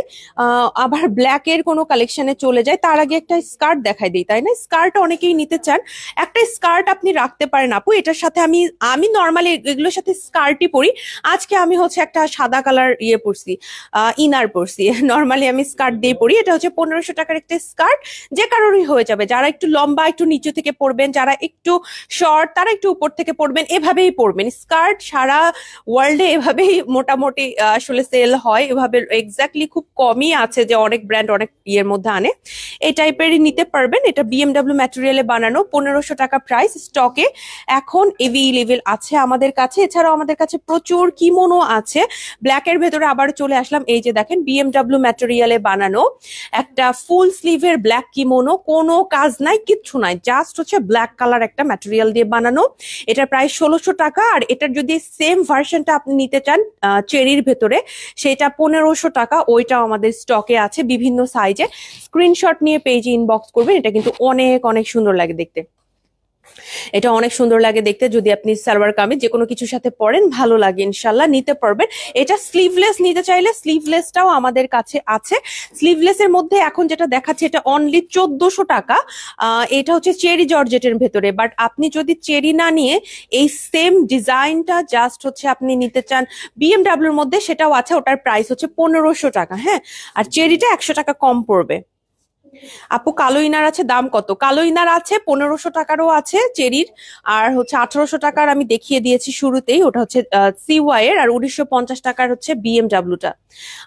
আবার ব্ল্যাকের কোনো কালেকশনে চলে যাই। তার আগে একটা স্কার্ট দেখাই দিই, তাই না? স্কার্ট অনেকেই নিতে চান। একটা স্কার্ট আপনি রাখতে পারেন আপু, এটার সাথে আমি আমি নর্মালি এগুলোর সাথে স্কার্টই পরি। আজকে আমি হচ্ছে একটা সাদা কালার ইয়ে পরছি, ইনার পরছি। নর্মালি আমি স্কার্ট দিয়ে পরি। এটা হচ্ছে 1500 টাকার একটা স্কার্ট, যে কারোরই হয়ে যাবে। যারা একটু লম্বা, একটু নিচু থেকে পরবেন, যারা একটু শর্ট, তারা একটু উপর থেকে পরবেন, এভাবেই পরবেন। স্কার্ট সারা ওয়ার্ল্ডে এভাবেই মোটামুটি আসলে সেল হয় এভাবে। এক্স্যাক্টলি খুব কমই আছে যে অনেক ব্র্যান্ড অনেক ইয়ের মধ্যে আনে। এই টাইপেরই নিতে পারবেন। এটা বিএমডব্লিউ ম্যাটেরিয়ালে বানানো, 1500 টাকা প্রাইস। স্টকে এখন এভেইলেবল আছে আমাদের কাছে। এছাড়াও আমাদের কাছে প্রচুর কিমোনো আছে। ব্ল্যাকের ভেতরে আবার চলে আসলাম, এই যে দেখেন বিএমডব্লিউ ম্যাটেরিয়ালে বানানো একটা ফুল স্লিভের ব্ল্যাক কিমোনো। কোনো কাজ নাই, কিচ্ছু নাই, জাস্ট হচ্ছে ব্ল্যাক কালার একটা ম্যাটেরিয়াল দিয়ে বানানো। এটার প্রাইস 1600 টাকা। আর এটার যদি সেম ভার্সনটা আপনি নিতে চান চেরির ভেতরে, সেটা 1500 টাকা। ওইটাও আমাদের স্টকে আছে বিভিন্ন সাইজে। স্ক্রিনশট নিয়ে পেজে ইনবক্স করবেন। এটা কিন্তু অনেক অনেক সুন্দর লাগে দেখতে। এটা অনেক সুন্দর লাগে দেখতে। যদি আপনি সালোয়ার কামিজ যে কোনো কিছুর সাথে পরেন, ভালো লাগে, ইনশাল্লাহ নিতে পারবেন। এটা স্লিভলেস নিতে চাইলে স্লিভলেসটাও আমাদের কাছে আছে। স্লিভলেসের মধ্যে এখন যেটা দেখাচ্ছে, এটা অনলি 1400 টাকা। এটা হচ্ছে চেরি জর্জেটের ভেতরে। বাট আপনি যদি চেরি না নিয়ে এই সেম ডিজাইনটা জাস্ট হচ্ছে আপনি নিতে চান বিএমডব্লিউর মধ্যে, সেটাও আছে। ওটার প্রাইস হচ্ছে 1500 টাকা। হ্যাঁ, আর চেরিটা 100 টাকা কম পড়বে। আপু, কালো ইনার আছে, দাম কত? কালো ইনার আছে 1500 টাকারও আছে চেরির, আর হচ্ছে 1800 টাকার আমি দেখিয়ে দিয়েছি শুরুতেই, ওটা হচ্ছে সিওয়াই এর। আর 1950 টাকার হচ্ছে বিএমডব্লিউটা।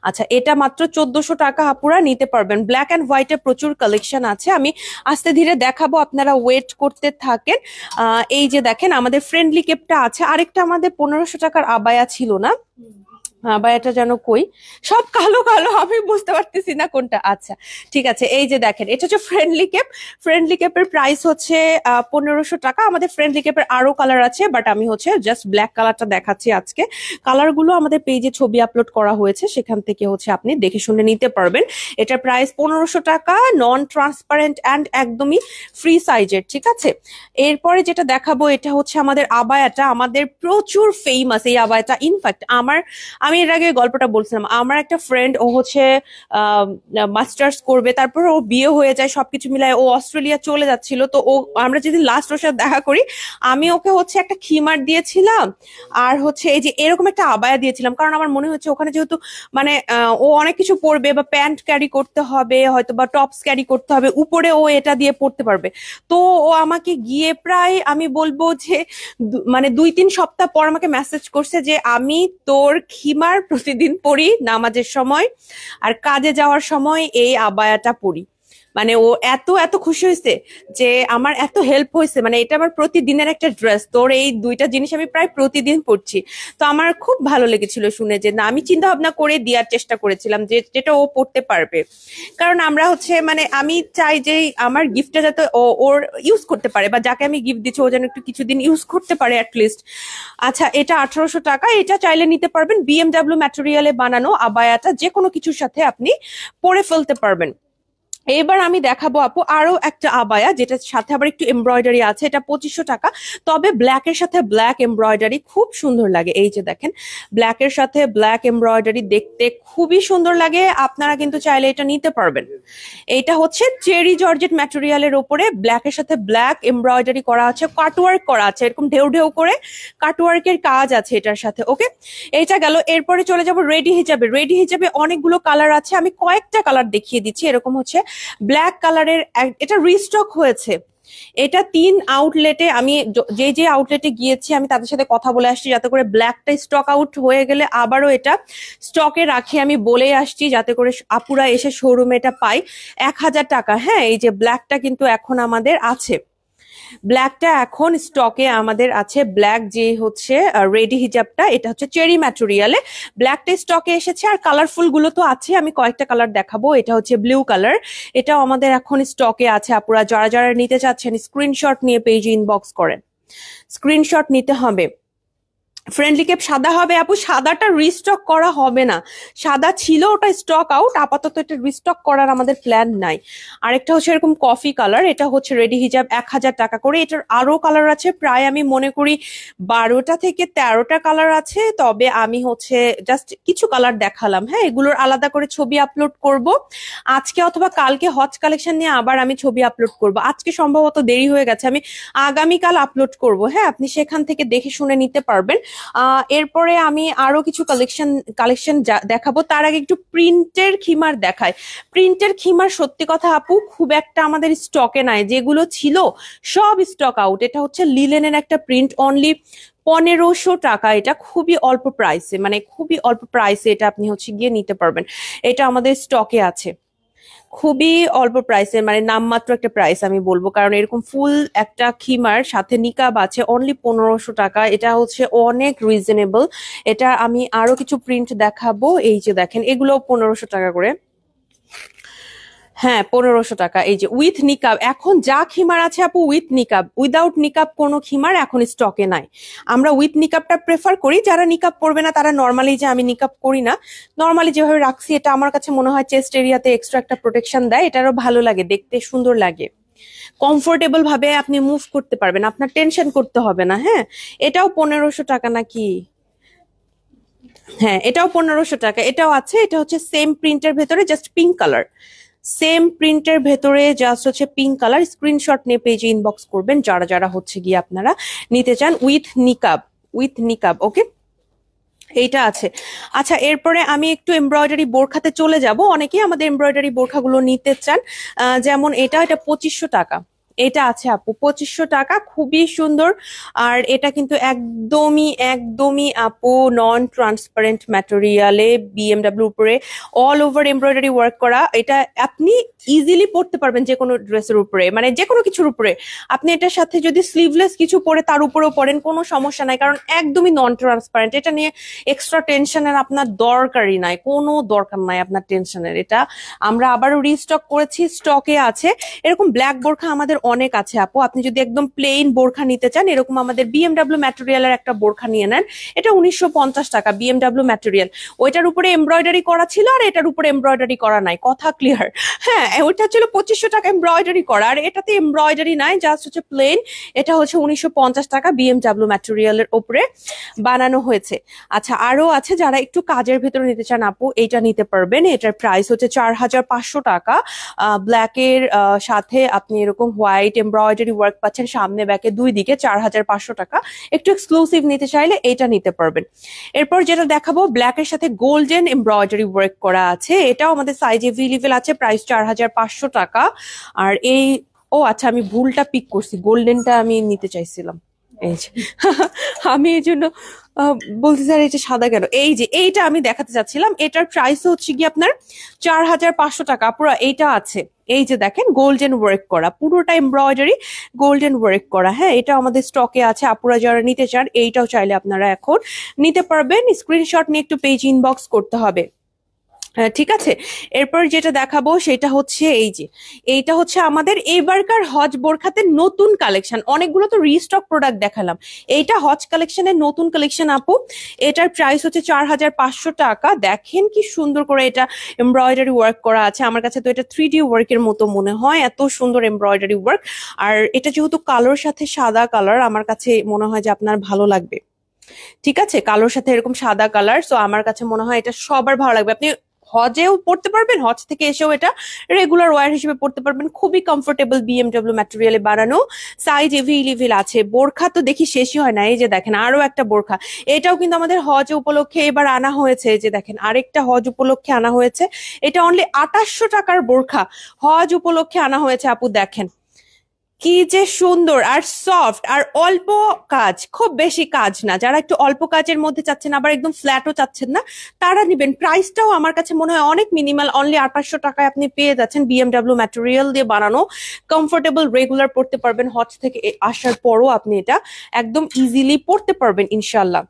আচ্ছা, এটা মাত্র 1400 টাকা আপুরা নিতে পারবেন। ব্ল্যাক এন্ড হোয়াইটে প্রচুর কালেকশন আছে, আমি আস্তে ধীরে দেখাবো, আপনারা ওয়েট করতে থাকেন। এই যে দেখেন আমাদের ফ্রেন্ডলি কেপটা আছে। আরেকটা আমাদের 1500 টাকার আবায়া ছিল না? আবায়াটা যেন কই, সব কালো কালো, আমি বুঝতে পারতেছি না কোনটা। আচ্ছা, ঠিক আছে, এই যে দেখেন, এটা হচ্ছে ফ্রেন্ডলি কেপ। ফ্রেন্ডলি কেপের প্রাইস হচ্ছে 1500 টাকা। আমাদের ফ্রেন্ডলি কেপের আরো কালার আছে, বাট আমি হচ্ছে জাস্ট ব্ল্যাক কালারটা দেখাচ্ছি আজকে। কালারগুলো আমাদের পেজে ছবি আপলোড করা হয়েছে, সেখান থেকে হচ্ছে আপনি দেখে শুনে নিতে পারবেন। এটার প্রাইস 1500 টাকা, নন ট্রান্সপারেন্ট অ্যান্ড একদমই ফ্রি সাইজের। ঠিক আছে, এরপরে যেটা দেখাবো, এটা হচ্ছে আমাদের আবায়াটা। আমাদের প্রচুর ফেমাস এই আবায়াটা। ইনফ্যাক্ট আমি এর আগে গল্পটা বলছিলাম, আমার একটা ফ্রেন্ড, ও হচ্ছে মাস্টার্স করবে, তারপর ও বিয়ে হয়ে যায়, সবকিছু মিলায় ও অস্ট্রেলিয়া চলে যাচ্ছিল। তো ও, আমরা যেদিন লাস্ট ওর সাথে দেখা করি, আমি ওকে হচ্ছে একটা খিমার দিয়েছিলাম, আর হচ্ছে এই যে এরকম একটা আবায়া দিয়েছিলাম। কারণ আমার মনে হচ্ছে ওখানে যেহেতু মানে ও অনেক কিছু পরবে, বা প্যান্ট ক্যারি করতে হবে হয়তো, বা টপস ক্যারি করতে হবে, উপরে ও এটা দিয়ে পড়তে পারবে। তো ও আমাকে গিয়ে প্রায় আমি বলবো যে মানে 2-3 সপ্তাহ পর আমাকে মেসেজ করছে যে আমি তোর খিমার প্রতিদিন পরি নামাজের সময়, আর কাজে যাওয়ার সময় এই আবায়াটা পরি। মানে ও এত এত খুশি হয়েছে যে আমার এত হেল্প হয়েছে, মানে এটা আমার প্রতিদিনের একটা ড্রেস। তোর এই দুইটা জিনিস আমি প্রায় প্রতিদিন পরছি। তো আমার খুব ভালো লেগেছিল শুনে, যে না, আমি চিন্তা ভাবনা করে দেওয়ার চেষ্টা করেছিলাম যে যেটা ও পড়তে পারবে। কারণ আমরা হচ্ছে মানে আমি চাই যে আমার গিফটটা যাতে ওর ইউজ করতে পারে, বা যাকে আমি গিফট দিচ্ছি ও যেন একটু কিছুদিন ইউজ করতে পারে অ্যাটলিস্ট। আচ্ছা, এটা 1800 টাকা। এটা চাইলে নিতে পারবেন। বিএমডব্লিউ ম্যাটেরিয়ালে বানানো আবায়াটা, যে কোনো কিছুর সাথে আপনি পরে ফেলতে পারবেন। এবার আমি দেখাবো আপু আরো একটা আবায়া, যেটার সাথে আবার একটু এমব্রয়ডারি আছে। এটা 2500 টাকা। তবে ব্ল্যাকের সাথে ব্ল্যাক এমব্রয়ডারি খুব সুন্দর লাগে। এই যে দেখেন, ব্ল্যাকের সাথে ব্ল্যাক এমব্রয়ডারি দেখতে খুবই সুন্দর লাগে। আপনারা কিন্তু চাইলে এটা নিতে পারবেন। এটা হচ্ছে চেরি জর্জেট ম্যাটেরিয়ালের উপরে ব্ল্যাকের সাথে ব্ল্যাক এমব্রয়ডারি করা আছে, কাটওয়ার্ক করা আছে, এরকম ঢেউ ঢেউ করে কাটওয়ার্কের কাজ আছে এটার সাথে। ওকে, এইটা গেল। এরপরে চলে যাব রেডি হিজাবে। রেডি হিজাবে অনেকগুলো কালার আছে, আমি কয়েকটা কালার দেখিয়ে দিচ্ছি। এরকম হচ্ছে ব্ল্যাক কালারের, এটা রিস্টক হয়েছে। এটা 3 আউটলেটে, আমি যে যে আউটলেটে গিয়েছি আমি তাদের সাথে কথা বলে আসছি, যাতে করে ব্ল্যাকটা স্টক আউট হয়ে গেলে আবারও এটা স্টকে রাখি। আমি বলে আসছি যাতে করে আপুরা এসে শোরুমে এটা পাই। 1000 টাকা। হ্যাঁ, এই যে ব্ল্যাকটা কিন্তু এখন আমাদের আছে। ব্ল্যাকটা এখন স্টকে আমাদের আছে। ব্ল্যাক যে হচ্ছে রেডি হিজাবটা, এটা হচ্ছে চেরি ম্যাটেরিয়ালে ব্ল্যাকটা স্টকে এসেছে। আর কালারফুল গুলো তো আছে, আমি কয়েকটা কালার দেখাবো। এটা হচ্ছে ব্লু কালার, এটাও আমাদের এখন স্টকে আছে। আপুরা যারা যারা নিতে চাচ্ছেন স্ক্রিনশট নিয়ে পেজে ইনবক্স করেন। স্ক্রিনশট নিতে হবে। ফ্রেন্ডলি ক্যাপ সাদা হবে আপু, সাদাটা রিস্টক করা হবে না, সাদা ছিল ওটা স্টক আউট, আপাতত এটা রিস্টক করার আমাদের প্ল্যান নাই। আরেকটা হচ্ছে এরকম কফি কালার, এটা হচ্ছে রেডি হিজাব 1000 টাকা করে। এটার আরো কালার আছে, প্রায় আমি মনে করি 12টা থেকে 13টা কালার আছে, তবে আমি হচ্ছে জাস্ট কিছু কালার দেখালাম। হ্যাঁ, এগুলোর আলাদা করে ছবি আপলোড করব আজকে অথবা কালকে, হজ কালেকশন নিয়ে আবার আমি ছবি আপলোড করব। আজকে সম্ভবত দেরি হয়ে গেছে, আমি আগামীকাল আপলোড করব। হ্যাঁ, আপনি সেখান থেকে দেখে শুনে নিতে পারবেন। এরপরে আমি আরো কিছু কালেকশন কালেকশন দেখাবো, তার আগে একটু প্রিন্টের খিমার দেখায়। প্রিন্টের খিমার সত্যি কথা আপু খুব একটা আমাদের স্টকে নাই, যেগুলো ছিল সব স্টক আউট। এটা হচ্ছে লিলেনের একটা প্রিন্ট, অনলি 1500 টাকা। এটা খুবই অল্প প্রাইসে, মানে খুবই অল্প প্রাইসে এটা আপনি হচ্ছে গিয়ে নিতে পারবেন। এটা আমাদের স্টকে আছে খুবই অল্প প্রাইসে, মানে নামমাত্র একটা প্রাইস আমি বলবো, কারণ এরকম ফুল একটা খিমার সাথে নিকাব আছে অনলি 1500 টাকা। এটা হচ্ছে অনেক রিজনেবল। এটা আমি আরো কিছু প্রিন্ট দেখাবো, এই যে দেখেন এগুলো 1500 টাকা করে। হ্যাঁ, 1500 টাকা। এই যে উইথ নিকাব, এখন যা খিমার আছে আপু উইথ নিকাব, উইদাউট নিকাব কোনো খিমার এখন স্টকে নাই। আমরা উইথ নিকাবটা প্রেফার করি, যারা নিকাব পরবে না তারা নর্মালি, যে আমি নিকাব করি না, নর্মালি যেভাবে রাখছি, এটা আমার কাছে মনে হয় চেস্ট এরিয়াতে এক্সট্রা একটা প্রোটেকশন দেয়, এটারও ভালো লাগে, দেখতে সুন্দর লাগে, কমফোর্টেবল ভাবে আপনি মুভ করতে পারবেন, আপনার টেনশন করতে হবে না। হ্যাঁ, এটাও 1500 টাকা নাকি? হ্যাঁ, এটাও 1500 টাকা, এটাও আছে। এটা হচ্ছে সেম প্রিন্টের ভেতরে জাস্ট পিঙ্ক কালার, সেম প্রিন্টের ভেতরে জাস্ট হচ্ছে পিঙ্ক কালার। স্ক্রিনশট নিয়ে পেজে ইনবক্স করবেন যারা যারা হচ্ছে গিয়ে আপনারা নিতে চান উইথ নিকাব, উইথ নিকাব। ওকে, এইটা আছে। আচ্ছা, এরপরে আমি একটু এমব্রয়ডারি বোরখাতে চলে যাব। অনেকেই আমাদের এমব্রয়ডারি বোরখাগুলো নিতে চান, যেমন এটা 2500 টাকা। এটা আছে আপু 2500 টাকা, খুবই সুন্দর। আর এটা কিন্তু একদমই একদমই আপু নন ট্রান্সপারেন্ট ম্যাটেরিয়ালে, বিএমডাব্লিউ উপরে অল ওভার এমব্রয়ডারি ওয়ার্ক করা। এটা আপনি ইজিলি পরতে পারবেন যে কোনো ড্রেসের উপরে, মানে যে কোনো কিছুর উপরে। আপনি এটার সাথে যদি স্লিভলেস কিছু পরে তার উপরেও পরেন, কোনো সমস্যা নাই, কারণ একদমই নন ট্রান্সপারেন্ট। এটা নিয়ে এক্সট্রা টেনশনের আপনার দরকারই নাই, কোনো দরকার নাই আপনার টেনশনের। এটা আমরা আবারও রিস্টক করেছি, স্টকে আছে। এরকম ব্ল্যাক বোরখা আমাদের অনেক আছে আপু, আপনি যদি একদম প্লেন বোরখা নিতে চান, এরকম আমাদের বিএমডাব্লিউ ম্যাটেরিয়ালের একটা বোরখা নিয়ে নেন। এটা 1950 টাকা, বিএমডাব্লিউ ম্যাটেরিয়াল। ওইটার উপরে এমব্রয়ডারি করা ছিল আর এটার উপরে এমব্রয়ডারি করা নাই, কথা ক্লিয়ার? হ্যাঁ, ওইটা ছিল 2500 টাকা এমব্রয়ডারি করা, আর এটাতে এমব্রয়ডারি নাই, জাস্ট হচ্ছে প্লেন। এটা হচ্ছে 1950 টাকা, বিএমডাব্লিউ ম্যাটেরিয়ালের উপরে বানানো হয়েছে। আচ্ছা, আরো আছে যারা একটু কাজের ভেতরে নিতে চান আপু, এইটা নিতে পারবেন। এটার প্রাইস হচ্ছে 4500 টাকা। ব্ল্যাকের সাথে আপনি এরকম হোয়াইট এমব্রয়ডারি ওয়ার্ক পাচ্ছেন সামনে ব্যাকে দুই দিকে, 4500 টাকা। একটু এক্সক্লুসিভ নিতে চাইলে এটা নিতে পারবেন। এরপর যেটা দেখাবো, ব্ল্যাকের সাথে গোল্ডেন এমব্রয়ডারি ওয়ার্ক করা আছে, এটাও আমাদের সাইজে এভেলেবেল আছে, প্রাইস 4500 টাকা। আর এই, ও আচ্ছা, আমি ভুলটা পিক করছি, গোল্ডেনটা আমি নিতে চাইছিলাম। এই যে আমি এই জন্য বলতে চাই এটা সাদা কেন। এই যে এইটা আমি দেখাতে চাচ্ছিলাম, এটার প্রাইস হচ্ছে কি আপনার 4500 টাকা। পুরো এইটা আছে, এই যে দেখেন গোল্ডেন ওয়ার্ক করা, পুরোটা এমব্রয়ডারি গোল্ডেন ওয়ার্ক করা। হ্যাঁ, এটা আমাদের স্টকে আছে, আপুরা যারা নিতে চান এইটাও চাইলে আপনারা এখন নিতে পারবেন। স্ক্রিনশট নিয়ে একটু পেজ ইনবক্স করতে হবে। ঠিক আছে, এরপর যেটা দেখাবো সেটা হচ্ছে এই যে, এইটা হচ্ছে আমাদের এবারকার হজ বোরখাতে নতুন কালেকশন। অনেকগুলো তো রিস্টক প্রোডাক্ট দেখালাম, এইটা হজ কালেকশনের নতুন কালেকশন আপু। এটার প্রাইস হচ্ছে 4500 টাকা। দেখেন কি সুন্দর করে এটা এমব্রয়ডারি ওয়ার্ক করা আছে, আমার কাছে তো এটা 3D ওয়ার্কের মতো মনে হয়, এত সুন্দর এমব্রয়ডারি ওয়ার্ক। আর এটা যেহেতু কালোর সাথে সাদা কালার, আমার কাছে মনে হয় যে আপনার ভালো লাগবে। ঠিক আছে, কালোর সাথে এরকম সাদা কালার, সো আমার কাছে মনে হয় এটা সবার ভালো লাগবে। আপনি হজেও পড়তে পারবেন, হজ থেকে এসেও এটা রেগুলার ওয়্যার হিসেবে পড়তে পারবেন, খুবই কমফোর্টেবল, বিএমডাব্লিউ ম্যাটেরিয়ালে বানানো, সাইজ এভেলেবেল আছে। বোরখা তো দেখি শেষই হয় না, এই যে দেখেন আরো একটা বোরখা, এটাও কিন্তু আমাদের হজ উপলক্ষে এবার আনা হয়েছে। এই যে দেখেন আরেকটা হজ উপলক্ষে আনা হয়েছে, এটা অনলি 2800 টাকার বোরখা, হজ উপলক্ষে আনা হয়েছে আপু। দেখেন কি যে সুন্দর আর সফট, আর অল্প কাজ, খুব বেশি কাজ না। যারা একটু অল্প কাজের মধ্যে চাচ্ছেন, আবার একদম ফ্ল্যাটও চাচ্ছেন না, তারা নিবেন। প্রাইসটাও আমার কাছে মনে হয় অনেক মিনিমাল, অনলি 2800 টাকায় আপনি পেয়ে যাচ্ছেন বিএমডাব্লিউ ম্যাটেরিয়াল দিয়ে বানানো, কমফোর্টেবল, রেগুলার পড়তে পারবেন। হজ থেকে আসার পরও আপনি এটা একদম ইজিলি পড়তে পারবেন ইনশাল্লাহ।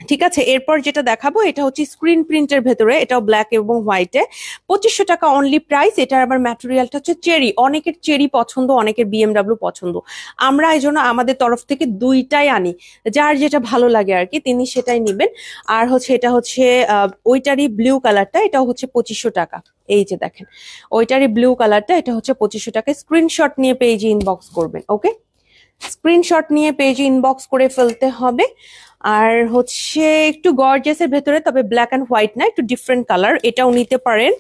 ঠিক আছে, এরপর যেটা দেখাবো এটা হচ্ছে স্ক্রিন প্রিন্টের ভেতরে, এটাও ব্ল্যাক এবং হোয়াইটে, 2500 টাকা অনলি প্রাইস। এটার আবার ম্যাটেরিয়ালটা হচ্ছে চেরি, অনেকের চেরি পছন্দ, অনেকের বিএমডাব্লিউ পছন্দ। আমরা এই জন্য আমাদের তরফ থেকে দুইটাই আনি, যার যেটা ভালো লাগে আর কি তিনি সেটাই নিবেন। আর হচ্ছে এটা হচ্ছে ওইটারই ব্লু কালারটা, এটাও হচ্ছে 2500 টাকা। এই যে দেখেন ওইটারই ব্লু কালারটা, এটা হচ্ছে 2500 টাকা। স্ক্রিনশট নিয়ে পেজে ইনবক্স করবেন, ওকে? স্ক্রিনশট নিয়ে পেজে ইনবক্স করে ফেলতে হবে। আর হচ্ছে একটু গর্জিয়াসের ভেতরে, তবে ব্ল্যাক অ্যান্ড হোয়াইট না, একটু ডিফারেন্ট কালার, এটাও নিতে পারেন।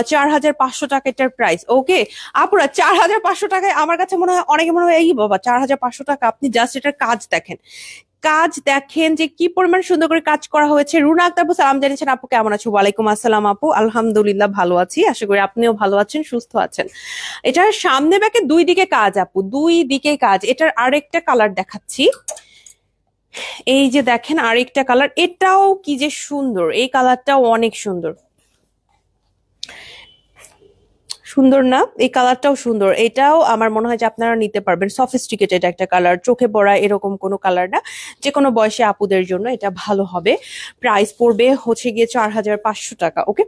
4500 টাকা এটার প্রাইস, ওকে? আপুরা 4500 টাকায় আমার কাছে মনে হয়, অনেকে মনে হয় এই বাবা 4500 টাকা, আপনি জাস্ট এটার কাজ দেখেন, কাজ দেখেন যে কি পরিমাণ সুন্দর করে কাজ করা হয়েছে। রুনা আক্তার আপু সালাম জানিয়েছেন, আপু কেমন আছো? ওয়ালাইকুম আসসালাম আপু, আলহামদুলিল্লাহ ভালো আছি, আশা করি আপনিও ভালো আছেন, সুস্থ আছেন। এটার সামনে ব্যাকে দুই দিকে কাজ আপু, দুই দিকে কাজ। এটার আরেকটা কালার দেখাচ্ছি, এই যে দেখেন আরেকটা কালার, এটাও কি যে সুন্দর, এই কালারটাও অনেক সুন্দর, সুন্দর না? এই কালারটাও সুন্দর, এটাও আমার মনে হয় যে আপনারা নিতে পারবেন। সফিস্টিকেটেড একটা কালার, চোখে পড়া এরকম কোনো কালার না, যে কোনো বয়সে আপুদের জন্য এটা ভালো হবে। প্রাইস পড়বে হচ্ছে গিয়ে 4500 টাকা, ওকে?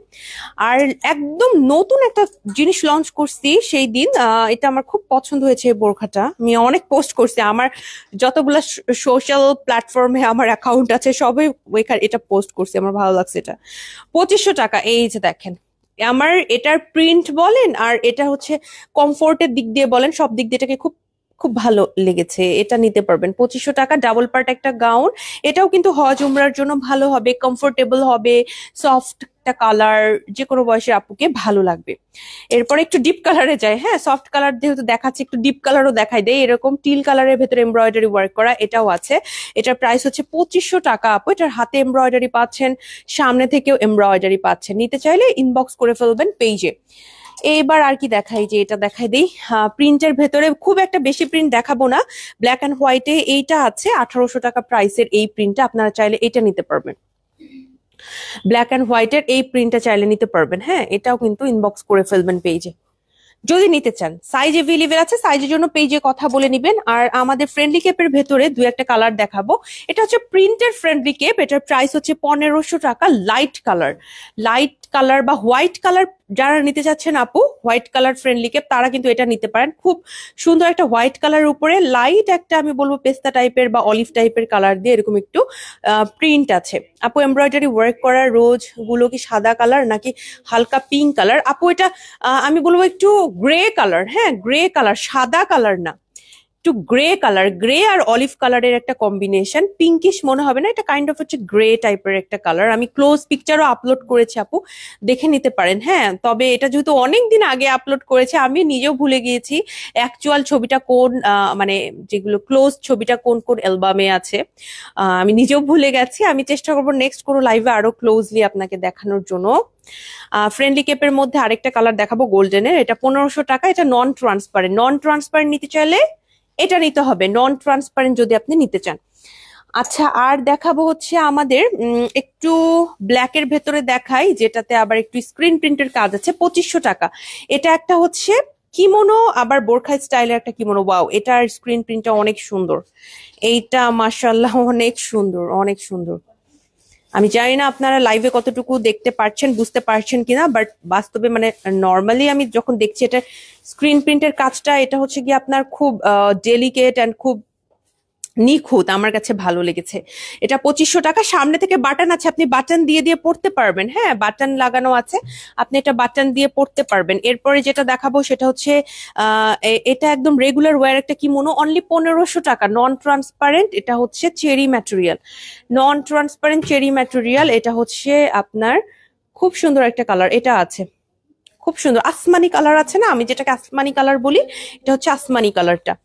আর একদম নতুন একটা জিনিস লঞ্চ করছি সেই দিন, এটা আমার খুব পছন্দ হয়েছে, এই বোরখাটা আমি অনেক পোস্ট করছি, আমার যতগুলা সোশ্যাল প্ল্যাটফর্মে আমার অ্যাকাউন্ট আছে সবাই এটা পোস্ট করছি, আমার ভালো লাগছে। এটা 2500 টাকা। এই যে দেখেন, আমার এটার প্রিন্ট বলেন আর এটা হচ্ছে কমফোর্টের দিক দিয়ে বলেন, সব দিক দিয়ে এটাকে খুব খুব ভালো লেগেছে, এটা নিতে পারবেন। 2500 টাকা, ডাবল পার্ট একটা গাউন, এটাও কিন্তু হজ উমরার জন্য ভালো হবে, কমফোর্টেবল হবে, সফট একটা কালার, যে কোনো বয়সের আপুকে ভালো লাগবে। এরপর একটু ডিপ কালারে যায়, হ্যাঁ সফট কালার যেহেতু দেখাচ্ছে একটু ডিপ কালারও দেখাই দেয়, এরকম টিল কালারের ভেতরে এমব্রয়ডারি ওয়ার্ক করা, এটাও আছে। এটার প্রাইস হচ্ছে 2500 টাকা আপু। এটার হাতে এমব্রয়ডারি পাচ্ছেন, সামনে থেকেও এমব্রয়ডারি পাচ্ছেন, নিতে চাইলে ইনবক্স করে ফেলবেন পেজে। এইবার আর কি দেখাই, যে এটা দেখাই দেই, প্রিন্টের ভেতরে খুব একটা বেশি প্রিন্ট দেখাবো না, ব্ল্যাক অ্যান্ড হোয়াইটে এইটা আছে 1800 টাকা প্রাইসের, এই প্রিন্টটা আপনারা চাইলে এটা নিতে পারবেন। ব্ল্যাক অ্যান্ড হোয়াইটের এই প্রিন্টটা চাইলে নিতে পারবেন, হ্যাঁ এটাও কিন্তু ইনবক্স করে ফেলবেন পেজে যদি নিতে চান। সাইজ এভেলেবেল আছে, সাইজের জন্য পেজে কথা বলে নিবেন। আর আমাদের ফ্রেন্ডলি কেপের ভেতরে দু একটা কালার দেখাবো, এটা হচ্ছে প্রিন্টের ফ্রেন্ডলি কেপ, এটার প্রাইস হচ্ছে 1500 টাকা। লাইট কালার, লাইট কালার বা হোয়াইট কালার যারা নিতে চাচ্ছেন আপু, হোয়াইট কালার ফ্রেন্ডলি কেপ, তারা কিন্তু এটা নিতে পারেন। খুব সুন্দর একটা হোয়াইট কালার উপরে লাইট একটা আমি বলবো পেস্তা টাইপের বা অলিভ টাইপের কালার দিয়ে এরকম একটু প্রিন্ট আছে। আপু এমব্রয়ডারি ওয়ার্ক করা রোজ গুলো কি সাদা কালার নাকি হালকা পিঙ্ক কালার? আপু এটা আমি বলবো একটু গ্রে কালার, হ্যাঁ গ্রে কালার, সাদা কালার না, একটু গ্রে কালার, গ্রে আর অলিভ কালারের একটা কম্বিনেশন, পিঙ্কিশ মনে হবে না, এটা কাইন্ড অফ হচ্ছে গ্রে টাইপের একটা কালার। আমি ক্লোজ পিকচারও আপলোড করেছি আপু, দেখে নিতে পারেন। হ্যাঁ তবে এটা যেহেতু অনেক দিন আগে আপলোড করেছে, আমি নিজেও ভুলে গিয়েছি অ্যাকচুয়াল ছবিটা কোন মানে যেগুলো ক্লোজ ছবিটা কোন কোন অ্যালবামে আছে, আমি নিজেও ভুলে গেছি। আমি চেষ্টা করবো নেক্সট কোনো লাইভে আরো ক্লোজলি আপনাকে দেখানোর জন্য। ফ্রেন্ডলি কেপের মধ্যে আরেকটা কালার দেখাবো গোল্ডেনের, এটা 1500 টাকা। এটা নন ট্রান্সপারেন্ট, নন ট্রান্সপারেন্ট নিতে চাইলে এটা নিতে হবে, নন ট্রান্সপারেন্ট যদি আপনি নিতে চান। আচ্ছা আর দেখাবো হচ্ছে আমাদের একটু ব্ল্যাকের ভেতরে দেখাই, যেটাতে আবার একটু স্ক্রিন প্রিন্টের কাজ আছে, 2500 টাকা। এটা একটা হচ্ছে কিমোনো, আবার বোরখা স্টাইলের একটা কিমোনো, ওয়াও এটার স্ক্রিন প্রিন্টটা অনেক সুন্দর, এইটা মাশাআল্লাহ অনেক সুন্দর, অনেক সুন্দর। আমি জানি না আপনারা লাইভে কতটুকু দেখতে পারছেন, বুঝতে পারছেন কিনা, বাট বাস্তবে মানে নর্মালি আমি যখন দেখছি এটা স্ক্রিন প্রিন্টের কাজটা, এটা হচ্ছে কি আপনার খুব ডেলিকেট অ্যান্ড খুব নিখুঁত, আমার কাছে ভালো লেগেছে। এটা 2500 টাকা। সামনে থেকে বাটন আছে, আপনি বাটন দিয়ে দিয়ে পড়তে পারবেন, হ্যাঁ বাটন লাগানো আছে, আপনি এটা বাটন দিয়ে পড়তে পারবেন। এরপরে যেটা দেখাবো সেটা হচ্ছে এটা একদম রেগুলার ওয়্যার একটা কিমোনো, অনলি 1500 টাকা, নন ট্রান্সপারেন্ট। এটা হচ্ছে চেরি ম্যাটেরিয়াল, নন ট্রান্সপারেন্ট চেরি ম্যাটেরিয়াল। এটা হচ্ছে আপনার খুব সুন্দর একটা কালার, এটা আছে খুব সুন্দর আসমানি কালার আছে না, আমি যেটাকে আসমানি কালার বলি, এটা হচ্ছে আসমানি কালারটা।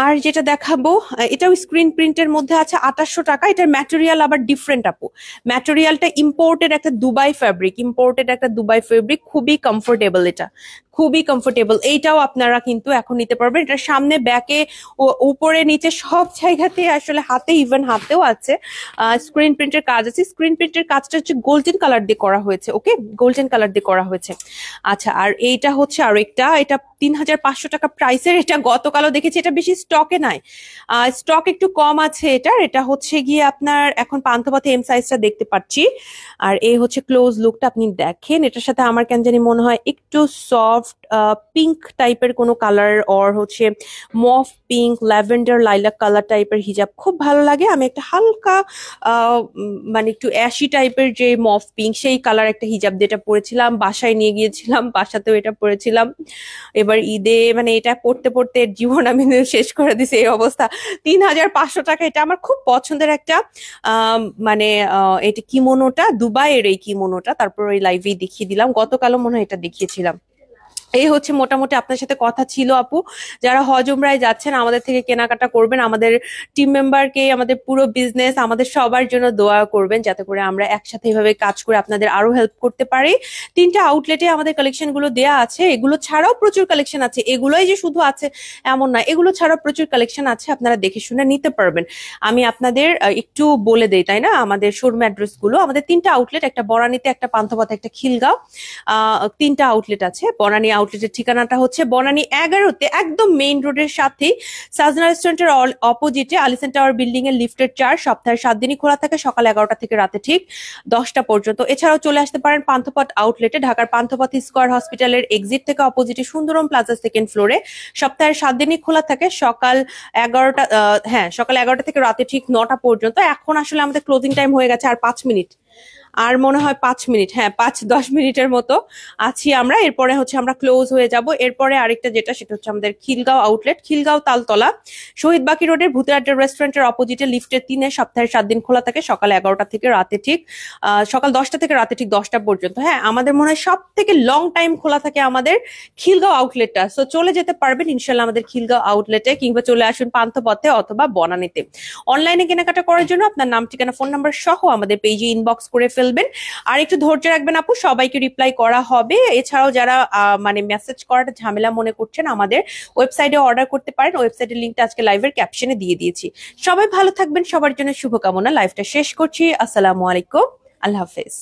আর যেটা দেখাবো এটাও স্ক্রিন প্রিন্টের মধ্যে আছে, 2800 টাকা। এটার ম্যাটেরিয়াল আবার ডিফারেন্ট আপু, ম্যাটেরিয়ালটা ইম্পোর্টেড একটা দুবাই ফ্যাব্রিক, ইম্পোর্টেড একটা দুবাই ফ্যাব্রিক, খুবই কমফোর্টেবল, এটা খুবই কমফোর্টেবল। এইটাও আপনারা কিন্তু এখন নিতে পারবেন। এটা সামনে ব্যাকে উপরে নিচে সব জায়গাতে, আসলে হাতে ইভেন হাতেও আছে স্ক্রিন প্রিন্টের কাজ আছে। স্ক্রিন প্রিন্টের কাজটা হচ্ছে গোল্ডেন কালার দিয়ে করা হয়েছে, ওকে গোল্ডেন কালার দিয়ে করা হয়েছে। আচ্ছা আর এইটা হচ্ছে আরেকটা, এটা 3500 টাকা প্রাইসের, এটা গতকালও দেখেছি, এটা বেশ বেশি স্টকে নাই, স্টক একটু কম আছে এটার। এটা হচ্ছে গিয়ে আপনার এখন পান্থপথে এম সাইজটা দেখতে পাচ্ছি। আর এই হচ্ছে ক্লোজ লুকটা, আপনি দেখেন এটার সাথে আমার কেন জানি মনে হয় একটু সফট পিঙ্ক টাইপের কোনো কালার, অর হচ্ছে মফ পিঙ্ক, ল্যাভেন্ডার, লাইলাক কালার টাইপের হিজাব খুব ভালো লাগে। আমি একটা হালকা মানে একটু অ্যাশি টাইপের যে মফ পিঙ্ক সেই কালার একটা হিজাব যেটা পরেছিলাম, বাসায় নিয়ে গিয়েছিলাম, বাসাতেও এটা পরেছিলাম। এবার ঈদে মানে এটা পড়তে পড়তে জীবন আমি শেষ করে দিছি এই অবস্থা। 3,500 টাকা। এটা আমার খুব পছন্দের একটা মানে এটা কিমোনোটা, দুবাইয়ের এই কিমোনোটা, তারপর ওই লাইভেই দেখিয়ে দিলাম, গতকালও মনে হয় এটা দেখিয়েছিলাম। এই হচ্ছে মোটামুটি আপনার সাথে কথা ছিল আপু। যারা হজ উমরায় যাচ্ছেন আমাদের থেকে কেনাকাটা করবেন, আমাদের টিম মেম্বারকে, আমাদের পুরো বিজনেস, আমাদের সবার জন্য দোয়া করবেন যাতে করে আমরা একসাথে এভাবে কাজ করে আপনাদের আরো হেল্প করতে পারি। 3টা আউটলেটে আমাদের কালেকশন গুলো দেয়া আছে, এগুলো ছাড়াও প্রচুর কালেকশন আছে, এগুলোই যে শুধু আছে এমন না, এগুলো ছাড়াও প্রচুর কালেকশন আছে, আপনারা দেখে শুনে নিতে পারবেন। আমি আপনাদের একটু বলে দেই তাই না, আমাদের শোরুম অ্যাড্রেস গুলো। আমাদের 3টা আউটলেট, একটা বনানীতে, একটা পান্থপথে, একটা খিলগাঁও, 3টা আউটলেট আছে। বনানী আউটলেটের ঠিকানাটা হচ্ছে বনানী 11-তে, একদম মেইন রোডের সাথেই, সাজনা রেস্টুরেন্টের অপোজিটে, আলিসেন টাওয়ার বিল্ডিং এর লিফটের 4, সপ্তাহে 7 দিনই খোলা থাকে, সকাল 11টা থেকে রাতে ঠিক 10টা পর্যন্ত। এছাড়াও চলে আসতে পারেন পান্থপথ আউটলেটে, ঢাকার পান্থপথ স্কয়ার হসপিটালের এক্সিট থেকে অপোজিটে সুন্দরম প্লাজা 2nd ফ্লোরে, সপ্তাহে 7 দিনই খোলা থাকে, সকাল 11টা, হ্যাঁ সকাল 11টা থেকে রাতে ঠিক 9টা পর্যন্ত। এখন আসলে আমাদের ক্লোজিং টাইম হয়ে গেছে, আর 5 মিনিট, আর মনে হয় 5 মিনিট, হ্যাঁ 5-10 মিনিটের মতো আছি আমরা, এরপরে হচ্ছে আমরা ক্লোজ হয়ে যাব। এরপরে আরেকটা যেটা, সেটা হচ্ছে আমাদের খিলগাঁও আউটলেট, খিলগাঁও তালতলা, শহীদ বাকি রোডের ভূতের আড্ডা রেস্টুরেন্টের অপোজিটে লিফটের 3-এ, সপ্তাহে 7 দিন খোলা থাকে, সকাল 11টা থেকে রাতে ঠিক সকাল 10টা থেকে রাতে ঠিক 10টা পর্যন্ত। হ্যাঁ আমাদের মনে হয় সব থেকে লং টাইম খোলা থাকে আমাদের খিলগাঁও আউটলেটটা। সো চলে যেতে পারবেন ইনশাল্লাহ আমাদের খিলগাঁও আউটলেটে, কিংবা চলে আসুন পান্থপথে অথবা বনানীতে। অনলাইনে কেনাকাটা করার জন্য আপনার নাম, ঠিকানা, ফোন নাম্বার সহ আমাদের পেজে ইনবক্স করে ফেলবেন। আর একটু ধৈর্য রাখবেন আপু, সবাইকে রিপ্লাই করা হবে। এছাড়াও যারা মানে মেসেজ করাটা ঝামেলা মনে করছেন, আমাদের ওয়েবসাইটে অর্ডার করতে পারেন, ওয়েবসাইটের লিঙ্কটা আজকে লাইভের ক্যাপশনে দিয়ে দিয়েছি। সবাই ভালো থাকবেন, সবার জন্য শুভকামনা। লাইভটা শেষ করছি, আসসালামু আলাইকুম, আল্লাহ হাফেজ।